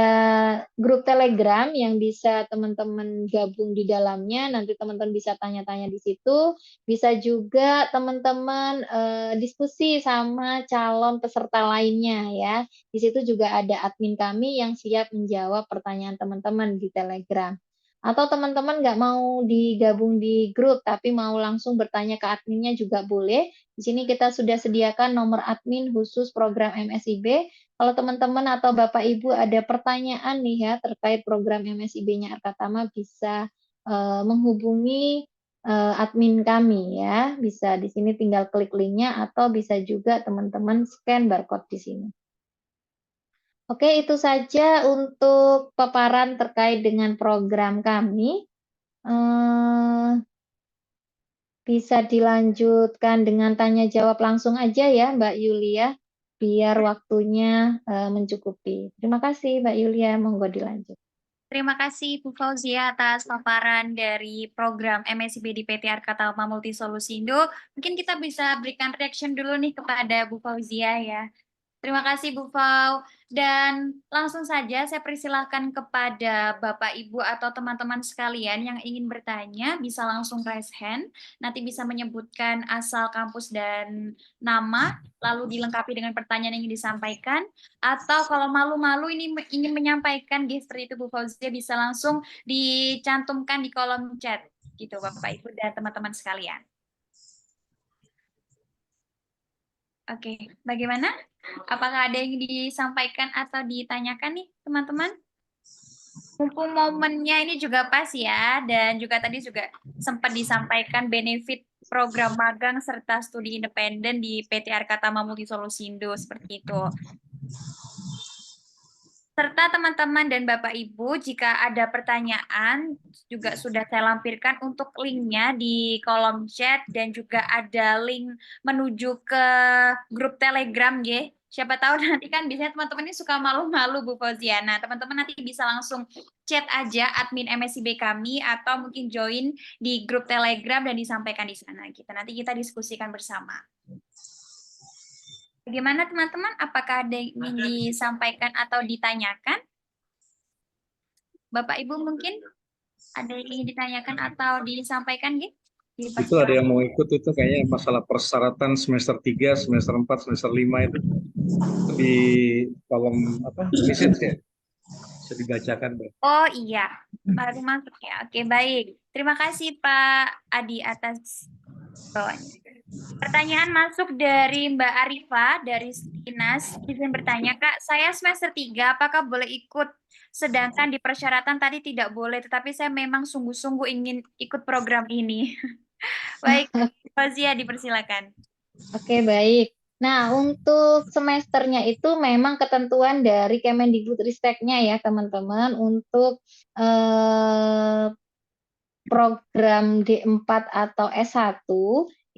grup Telegram yang bisa teman-teman gabung di dalamnya, nanti teman-teman bisa tanya-tanya di situ, bisa juga teman-teman diskusi sama calon peserta lainnya ya. Di situ juga ada admin kami yang siap menjawab pertanyaan teman-teman di Telegram. Atau teman-teman nggak mau digabung di grup, tapi mau langsung bertanya ke adminnya juga boleh. Di sini kita sudah sediakan nomor admin khusus program MSIB. Kalau teman-teman atau Bapak Ibu ada pertanyaan nih ya terkait program MSIB-nya Arkatama bisa menghubungi admin kami ya. Bisa di sini tinggal klik linknya atau bisa juga teman-teman scan barcode di sini. Oke, itu saja untuk paparan terkait dengan program kami. Bisa dilanjutkan dengan tanya jawab langsung aja ya Mbak Yulia, biar waktunya mencukupi. Terima kasih Mbak Yulia, monggo dilanjut. Terima kasih Bu Fauzia atas paparan dari program MSIB di PT Arkatama Multisolusindo. Mungkin kita bisa berikan reaction dulu nih kepada Bu Fauzia ya. Terima kasih Bu Fau. Dan langsung saja saya persilahkan kepada Bapak, Ibu, atau teman-teman sekalian yang ingin bertanya, bisa langsung raise hand. Nanti bisa menyebutkan asal kampus dan nama, lalu dilengkapi dengan pertanyaan yang ingin disampaikan. Atau kalau malu-malu ini ingin menyampaikan, seperti itu Bu Fauzia, bisa langsung dicantumkan di kolom chat. Gitu Bapak, Ibu, dan teman-teman sekalian. Oke, bagaimana? Apakah ada yang disampaikan atau ditanyakan nih, teman-teman? Mumpung momennya ini juga pas ya, dan juga tadi juga sempat disampaikan benefit program magang serta studi independen di PT Arkatama Multisolusindo, seperti itu. Serta teman-teman dan Bapak Ibu, jika ada pertanyaan, juga sudah saya lampirkan untuk linknya di kolom chat, dan juga ada link menuju ke grup Telegram, ya. Siapa tahu nanti kan biasanya teman-teman ini suka malu-malu Bu Fauzia. Nah, teman-teman nanti bisa langsung chat aja admin MSIB kami, atau mungkin join di grup Telegram dan disampaikan di sana. Nanti kita diskusikan bersama. Bagaimana teman-teman? Apakah ada yang ingin disampaikan atau ditanyakan? Bapak Ibu mungkin ada yang ingin ditanyakan atau disampaikan gitu? Itu ada yang mau ikut itu kayaknya masalah persyaratan semester 3, semester 4, semester 5 itu di kolom message ya. Bisa dibacakan. Oh iya. Baru masuk ya. Oke, baik. Terima kasih Pak Adi atas jawabannya. Pertanyaan masuk dari Mbak Arifa dari Stinas. Izin bertanya, Kak, saya semester 3, apakah boleh ikut? Sedangkan di persyaratan tadi tidak boleh, tetapi saya memang sungguh-sungguh ingin ikut program ini. Baik, Fazia dipersilakan. Oke, baik. Nah, untuk semesternya itu memang ketentuan dari Kemendikbudristeknya ya, teman-teman, untuk program D4 atau S1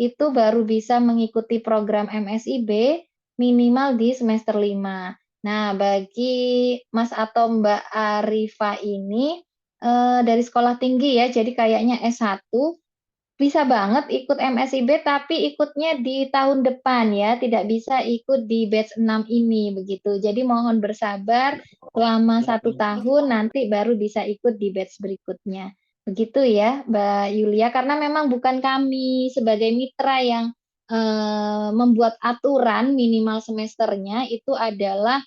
itu baru bisa mengikuti program MSIB minimal di semester 5. Nah, bagi Mas atau Mbak Arifa ini dari sekolah tinggi ya, jadi kayaknya S1 bisa banget ikut MSIB, tapi ikutnya di tahun depan ya, tidak bisa ikut di batch 6 ini begitu. Jadi mohon bersabar selama 1 tahun, nanti baru bisa ikut di batch berikutnya. Begitu ya, Mbak Yulia, karena memang bukan kami sebagai mitra yang membuat aturan minimal semesternya, itu adalah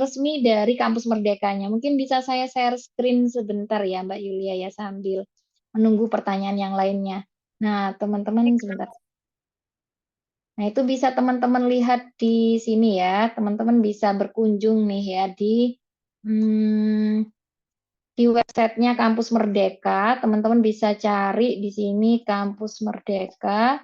resmi dari Kampus Merdekanya. Mungkin bisa saya share screen sebentar ya, Mbak Yulia ya, sambil menunggu pertanyaan yang lainnya. Nah, teman-teman sebentar. Nah, itu bisa teman-teman lihat di sini ya. Teman-teman bisa berkunjung nih ya di websitenya Kampus Merdeka. Teman-teman bisa cari di sini Kampus Merdeka.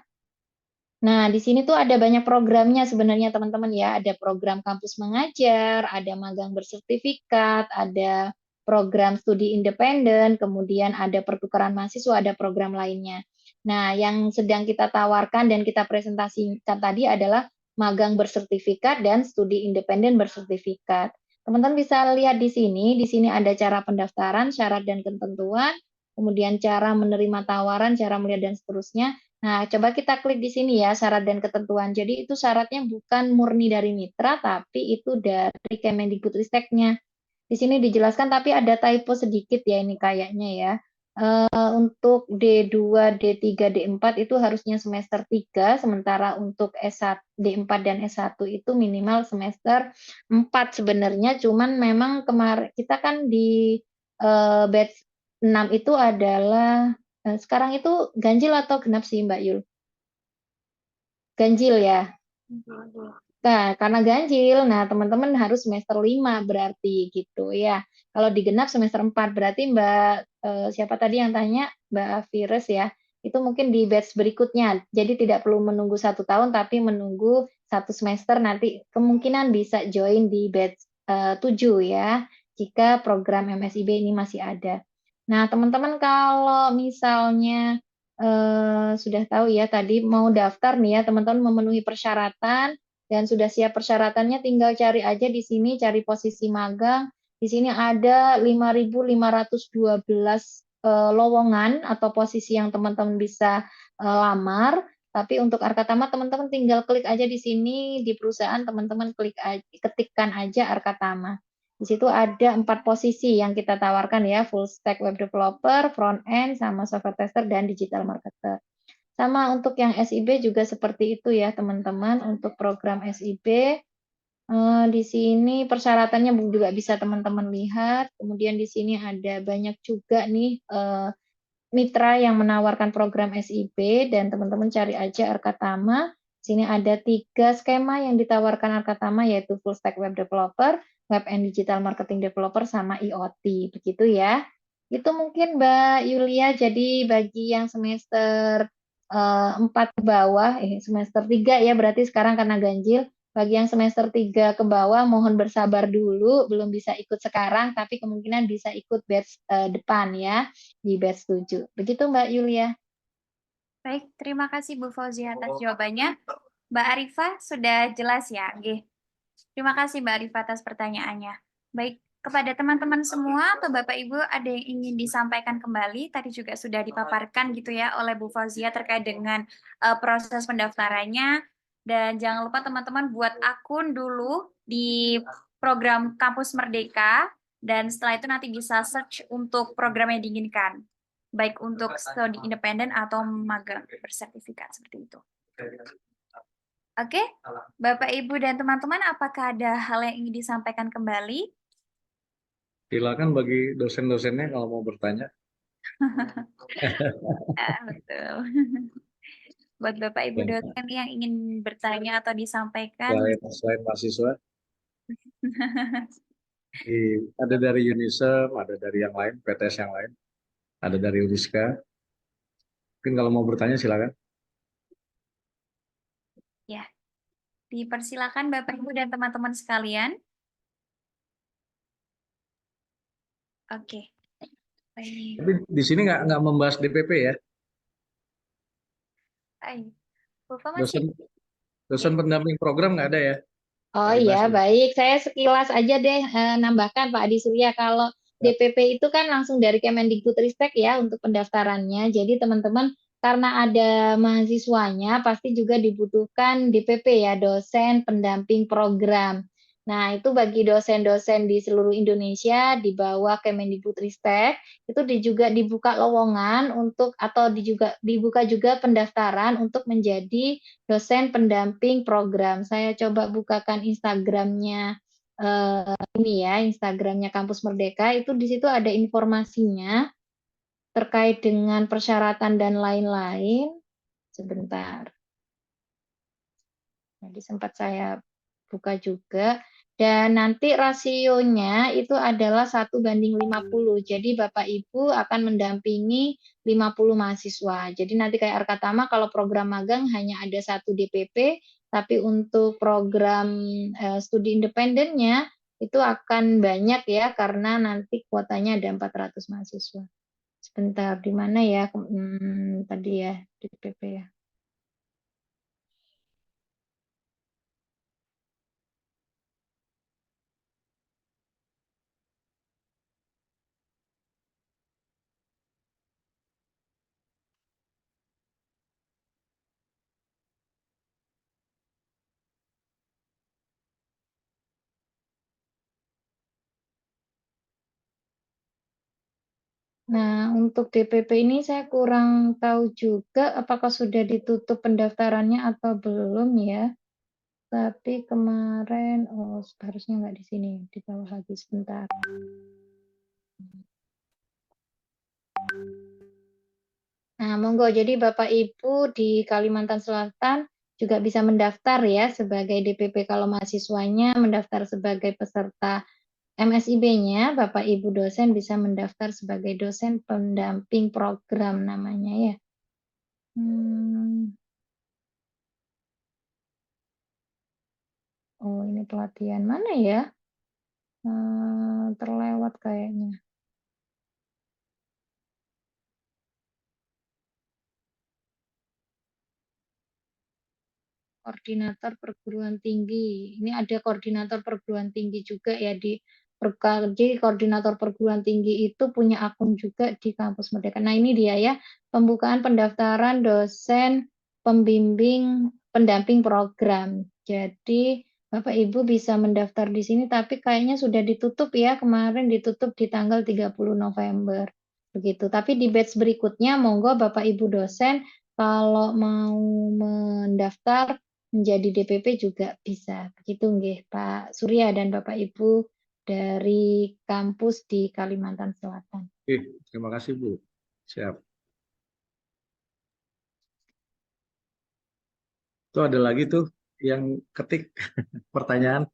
Nah, di sini tuh ada banyak programnya sebenarnya teman-teman ya. Ada program kampus mengajar, ada magang bersertifikat, ada program studi independen, kemudian ada pertukaran mahasiswa, ada program lainnya. Nah, yang sedang kita tawarkan dan kita presentasikan tadi adalah magang bersertifikat dan studi independen bersertifikat. Teman-teman bisa lihat di sini ada cara pendaftaran, syarat dan ketentuan, kemudian cara menerima tawaran, cara melihat dan seterusnya. Nah, coba kita klik di sini ya, syarat dan ketentuan. Jadi itu syaratnya bukan murni dari mitra, tapi itu dari Kemendikbudristeknya. Di sini dijelaskan, tapi ada typo sedikit ya ini kayaknya ya. Untuk D2, D3, D4 itu harusnya semester 3, sementara untuk S1, D4 dan S1 itu minimal semester 4 sebenarnya, cuman memang kemarin kita kan di batch 6 itu adalah sekarang itu ganjil atau genap sih Mbak Yul? Ganjil ya. Nah, karena ganjil, nah teman-teman harus semester 5 berarti gitu ya. Kalau digenap semester 4 berarti Mbak siapa tadi yang tanya? Mbak Virus ya. Itu mungkin di batch berikutnya. Jadi tidak perlu menunggu 1 tahun tapi menunggu 1 semester nanti kemungkinan bisa join di batch 7 ya. Jika program MSIB ini masih ada. Nah, teman-teman kalau misalnya sudah tahu ya tadi mau daftar nih ya, teman-teman memenuhi persyaratan dan sudah siap persyaratannya, tinggal cari aja di sini, cari posisi magang. Di sini ada 5.512 lowongan atau posisi yang teman-teman bisa lamar. Tapi untuk Arkatama teman-teman tinggal klik aja di sini di perusahaan, teman-teman ketikkan aja Arkatama. Di situ ada 4 posisi yang kita tawarkan ya, full stack web developer, front end, sama software tester dan digital marketer. Sama untuk yang SIB juga seperti itu ya teman-teman. Untuk program SIB di sini persyaratannya juga bisa teman-teman lihat. Kemudian di sini ada banyak juga nih mitra yang menawarkan program SIB dan teman-teman cari aja Arkatama. Di sini ada 3 skema yang ditawarkan Arkatama yaitu full stack web developer, web and digital marketing developer sama IoT. Begitu ya. Itu mungkin Mbak Yulia. Jadi bagi yang semester 4 ke bawah, semester 3 ya berarti sekarang karena ganjil. Bagi yang semester 3 ke bawah mohon bersabar dulu, belum bisa ikut sekarang tapi kemungkinan bisa ikut batch depan ya, di batch 7. Begitu Mbak Yulia. Baik, terima kasih Bu Fauzia atas jawabannya. Mbak Arifah sudah jelas ya? Oke. Terima kasih Mbak Arifah atas pertanyaannya. Baik, kepada teman-teman semua atau Bapak Ibu ada yang ingin disampaikan kembali, tadi juga sudah dipaparkan gitu ya oleh Bu Fauzia terkait dengan proses pendaftarannya. Dan jangan lupa teman-teman buat akun dulu di program Kampus Merdeka, dan setelah itu nanti bisa search untuk program yang diinginkan, baik untuk studi independen atau magang bersertifikat seperti itu. Oke, Bapak, Ibu, dan teman-teman, apakah ada hal yang ingin disampaikan kembali? Silakan bagi dosen-dosennya kalau mau bertanya. Betul. Buat Bapak Ibu Ya, dosen yang ingin bertanya atau disampaikan, selain mahasiswa, ada dari UNISEF, ada dari yang lain, PTS yang lain, ada dari Uniska. Mungkin kalau mau bertanya silakan. ya, dipersilakan Bapak Ibu dan teman-teman sekalian. Oke. Baik. Tapi di sini nggak membahas DPP ya. Baik. Bapak masih Dosen dosen pendamping program nggak ada ya. Oh Nggak dibahas iya, ya. baik. Saya sekilas aja deh nambahkan Pak Adi Surya, kalau DPP itu kan langsung dari Kemendikbudristek ya untuk pendaftarannya. Jadi teman-teman, karena ada mahasiswanya pasti juga dibutuhkan DPP ya, dosen pendamping program. Nah, itu bagi dosen-dosen di seluruh Indonesia di bawah Kemendikbudristek itu juga dibuka lowongan untuk, atau dibuka juga pendaftaran untuk menjadi dosen pendamping program. Saya coba bukakan Instagramnya ini ya, Instagramnya Kampus Merdeka, itu di situ ada informasinya terkait dengan persyaratan dan lain-lain. Sebentar. Jadi sempat saya buka juga. Dan nanti rasionya itu adalah 1:50. Jadi Bapak Ibu akan mendampingi 50 mahasiswa. Jadi nanti kayak Arkatama kalau program magang hanya ada 1 DPP, tapi untuk program studi independennya itu akan banyak ya, karena nanti kuotanya ada 400 mahasiswa. Sebentar, di mana ya tadi ya DPP ya. Nah, untuk DPP ini saya kurang tahu juga apakah sudah ditutup pendaftarannya atau belum ya. Tapi kemarin, oh harusnya nggak di sini, di bawah lagi sebentar. Nah, monggo. Jadi Bapak Ibu di Kalimantan Selatan juga bisa mendaftar ya sebagai DPP kalau mahasiswanya mendaftar sebagai peserta MSIB-nya, Bapak Ibu dosen bisa mendaftar sebagai dosen pendamping program namanya ya. Oh, ini pelatihan mana ya? Terlewat kayaknya. Koordinator perguruan tinggi. Ini ada koordinator perguruan tinggi juga ya di jadi koordinator perguruan tinggi itu punya akun juga di Kampus Merdeka. Nah, ini dia ya, pembukaan pendaftaran dosen pembimbing pendamping program. Jadi Bapak Ibu bisa mendaftar di sini, tapi kayaknya sudah ditutup ya, kemarin ditutup di tanggal 30 November. Begitu. Tapi di batch berikutnya monggo Bapak Ibu dosen kalau mau mendaftar menjadi DPP juga bisa. Begitu nggih Pak Surya dan Bapak Ibu dari kampus di Kalimantan Selatan. Oke, terima kasih Bu. Siap. Itu ada lagi tuh yang ketik pertanyaan.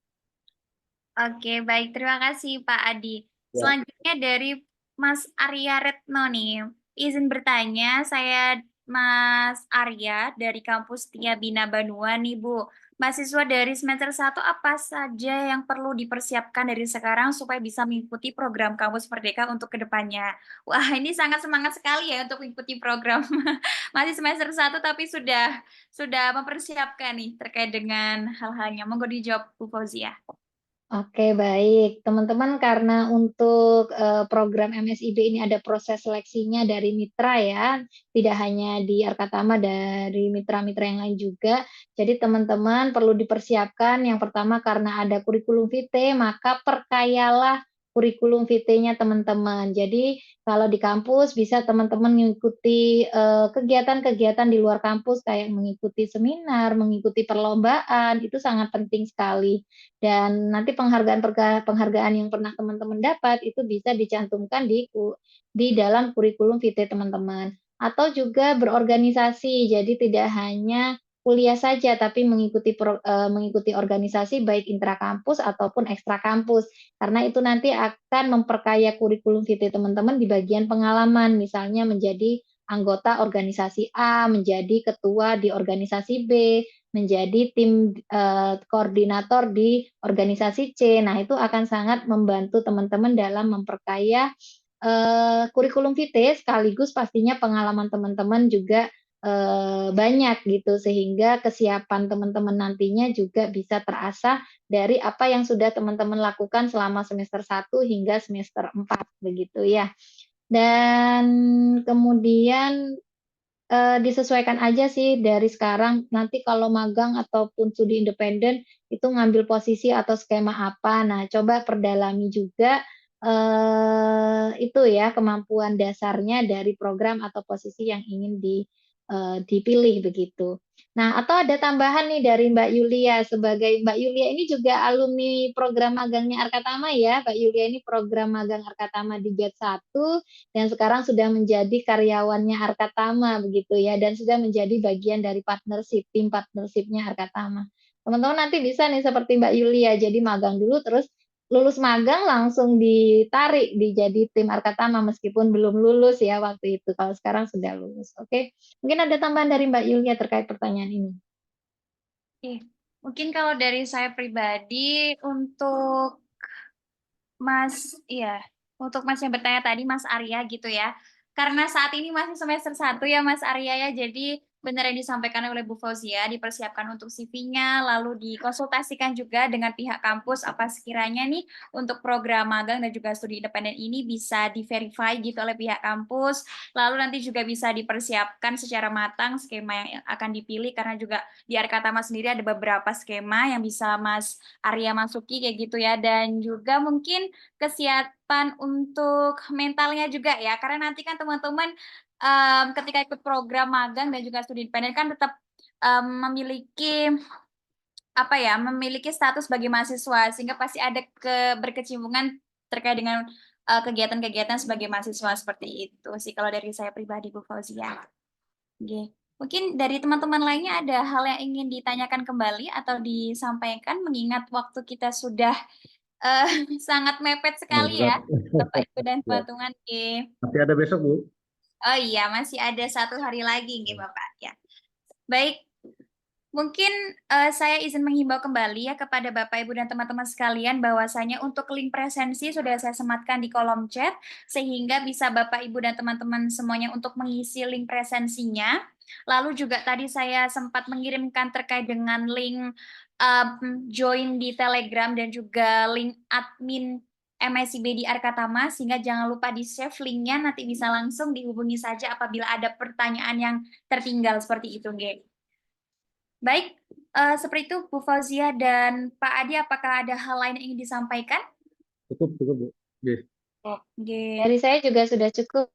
Oke, baik. Terima kasih Pak Adi. Ya. Selanjutnya dari Mas Arya Retno nih. Izin bertanya, saya Mas Arya dari Kampus Tia Bina Banua nih Bu. Mahasiswa dari semester 1 apa saja yang perlu dipersiapkan dari sekarang supaya bisa mengikuti program Kampus Merdeka untuk kedepannya? Wah, ini sangat semangat sekali ya untuk mengikuti program. Masih semester 1 tapi sudah mempersiapkan nih terkait dengan hal-halnya. Monggo dijawab Bu Fauzia. Oke, baik. Teman-teman, karena untuk program MSIB ini ada proses seleksinya dari mitra ya, tidak hanya di Arkatama, dari mitra-mitra yang lain juga. Jadi teman-teman perlu dipersiapkan, yang pertama karena ada kurikulum vitae, maka perkayalah kurikulum VT-nya teman-teman. Jadi kalau di kampus bisa teman-teman mengikuti kegiatan-kegiatan di luar kampus kayak mengikuti seminar, mengikuti perlombaan, itu sangat penting sekali. Dan nanti penghargaan yang pernah teman-teman dapat itu bisa dicantumkan di dalam kurikulum VT teman-teman. Atau juga berorganisasi, jadi tidak hanya kuliah saja, tapi mengikuti organisasi baik intrakampus ataupun ekstra kampus. Karena itu nanti akan memperkaya kurikulum VT teman-teman di bagian pengalaman, misalnya menjadi anggota organisasi A, menjadi ketua di organisasi B, menjadi tim koordinator di organisasi C. Nah, itu akan sangat membantu teman-teman dalam memperkaya kurikulum VT, sekaligus pastinya pengalaman teman-teman juga banyak gitu, sehingga kesiapan teman-teman nantinya juga bisa terasah dari apa yang sudah teman-teman lakukan selama semester 1 hingga semester 4 begitu ya. Dan kemudian disesuaikan aja sih dari sekarang, nanti kalau magang ataupun studi independen itu ngambil posisi atau skema apa. Nah, coba perdalami juga itu ya kemampuan dasarnya dari program atau posisi yang ingin dipilih begitu. Nah, atau ada tambahan nih dari Mbak Yulia, sebagai Mbak Yulia ini juga alumni program magangnya Arkatama ya. Mbak Yulia ini program magang Arkatama di batch 1 dan sekarang sudah menjadi karyawannya Arkatama begitu ya, dan sudah menjadi bagian dari tim partnership-nya Arkatama. Teman-teman nanti bisa nih seperti Mbak Yulia, jadi magang dulu terus lulus magang langsung ditarik jadi tim Arkatama meskipun belum lulus ya waktu itu. Kalau sekarang sudah lulus. Oke. Mungkin ada tambahan dari Mbak Yulia terkait pertanyaan ini. Oke. Mungkin kalau dari saya pribadi untuk untuk Mas yang bertanya tadi, Mas Arya gitu ya. Karena saat ini masih semester 1 ya Mas Arya ya, jadi benar yang disampaikan oleh Bu Fauzia, dipersiapkan untuk CV-nya, lalu dikonsultasikan juga dengan pihak kampus apa sekiranya nih untuk program magang dan juga studi independen ini bisa di-verify gitu oleh pihak kampus, lalu nanti juga bisa dipersiapkan secara matang skema yang akan dipilih, karena juga di Arkatama sendiri ada beberapa skema yang bisa Mas Arya masuki kayak gitu ya, dan juga mungkin kesiapan untuk mentalnya juga ya, karena nanti kan teman-teman ketika ikut program magang dan juga studi independen kan tetap memiliki memiliki status sebagai mahasiswa, sehingga pasti ada berkecimpungan terkait dengan kegiatan-kegiatan sebagai mahasiswa seperti itu sih kalau dari saya pribadi Bu Fauzia. Oke. Mungkin dari teman-teman lainnya ada hal yang ingin ditanyakan kembali atau disampaikan mengingat waktu kita sudah sangat mepet sekali ya, Bapak Ibu dan teman-teman. Masih ada besok, Bu? Oh iya, masih ada 1 hari lagi nih Bapak ya. Baik, mungkin saya izin menghimbau kembali ya kepada Bapak Ibu dan teman-teman sekalian bahwasanya untuk link presensi sudah saya sematkan di kolom chat sehingga bisa Bapak Ibu dan teman-teman semuanya untuk mengisi link presensinya. Lalu juga tadi saya sempat mengirimkan terkait dengan link join di Telegram dan juga link admin MSIB di Arkatama, sehingga jangan lupa di-save linknya, nanti bisa langsung dihubungi saja apabila ada pertanyaan yang tertinggal seperti itu, Nge. Baik, seperti itu Bu Fauzia dan Pak Adi, apakah ada hal lain yang ingin disampaikan? Cukup, Bu. Oke. Dari saya juga sudah cukup.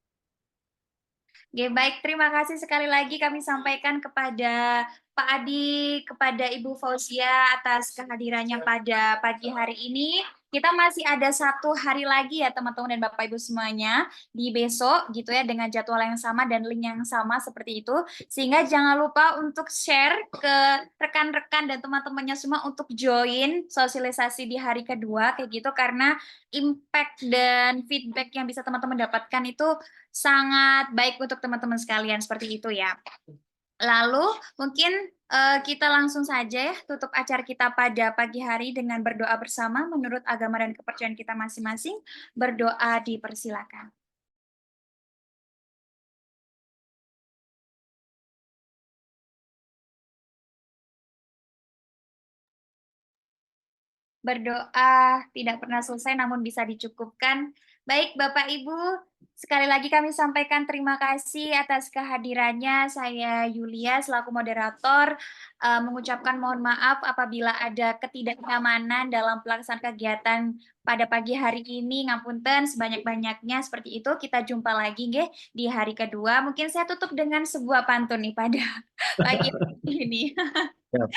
Oke, baik. Terima kasih sekali lagi kami sampaikan kepada Pak Adi, kepada Ibu Fauzia atas kehadirannya pada pagi hari ini. Kita masih ada 1 hari lagi ya teman-teman dan Bapak Ibu semuanya di besok gitu ya dengan jadwal yang sama dan link yang sama seperti itu. Sehingga jangan lupa untuk share ke rekan-rekan dan teman-temannya semua untuk join sosialisasi di hari kedua kayak gitu, karena impact dan feedback yang bisa teman-teman dapatkan itu sangat baik untuk teman-teman sekalian seperti itu ya. Lalu mungkin kita langsung saja ya tutup acara kita pada pagi hari dengan berdoa bersama menurut agama dan kepercayaan kita masing-masing. Berdoa dipersilakan. berdoa tidak pernah selesai namun bisa dicukupkan. Baik Bapak Ibu, sekali lagi kami sampaikan terima kasih atas kehadirannya. Saya Yulia selaku moderator mengucapkan mohon maaf apabila ada ketidaknyamanan dalam pelaksanaan kegiatan pada pagi hari ini. Ngapunten sebanyak-banyaknya seperti itu. Kita jumpa lagi nggih di hari kedua. Mungkin saya tutup dengan sebuah pantun nih pada pagi ini. Siap.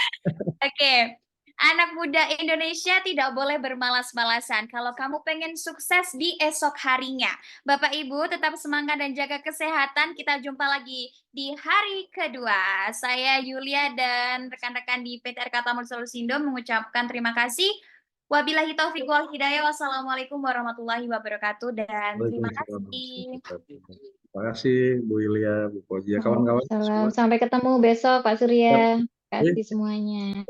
Oke. Anak muda Indonesia tidak boleh bermalas-malasan. Kalau kamu pengen sukses di esok harinya. Bapak Ibu tetap semangat dan jaga kesehatan. Kita jumpa lagi di hari kedua. Saya Yulia dan rekan-rekan di PT Arkata Multisolusindo mengucapkan terima kasih. Wabillahi taufiq wal hidayah. Wassalamualaikum warahmatullahi wabarakatuh dan terima kasih. Terima kasih Bu Yulia, Bu Fauziah, kawan-kawan. Salam. Sampai ketemu besok Pak Surya. Terima kasih semuanya.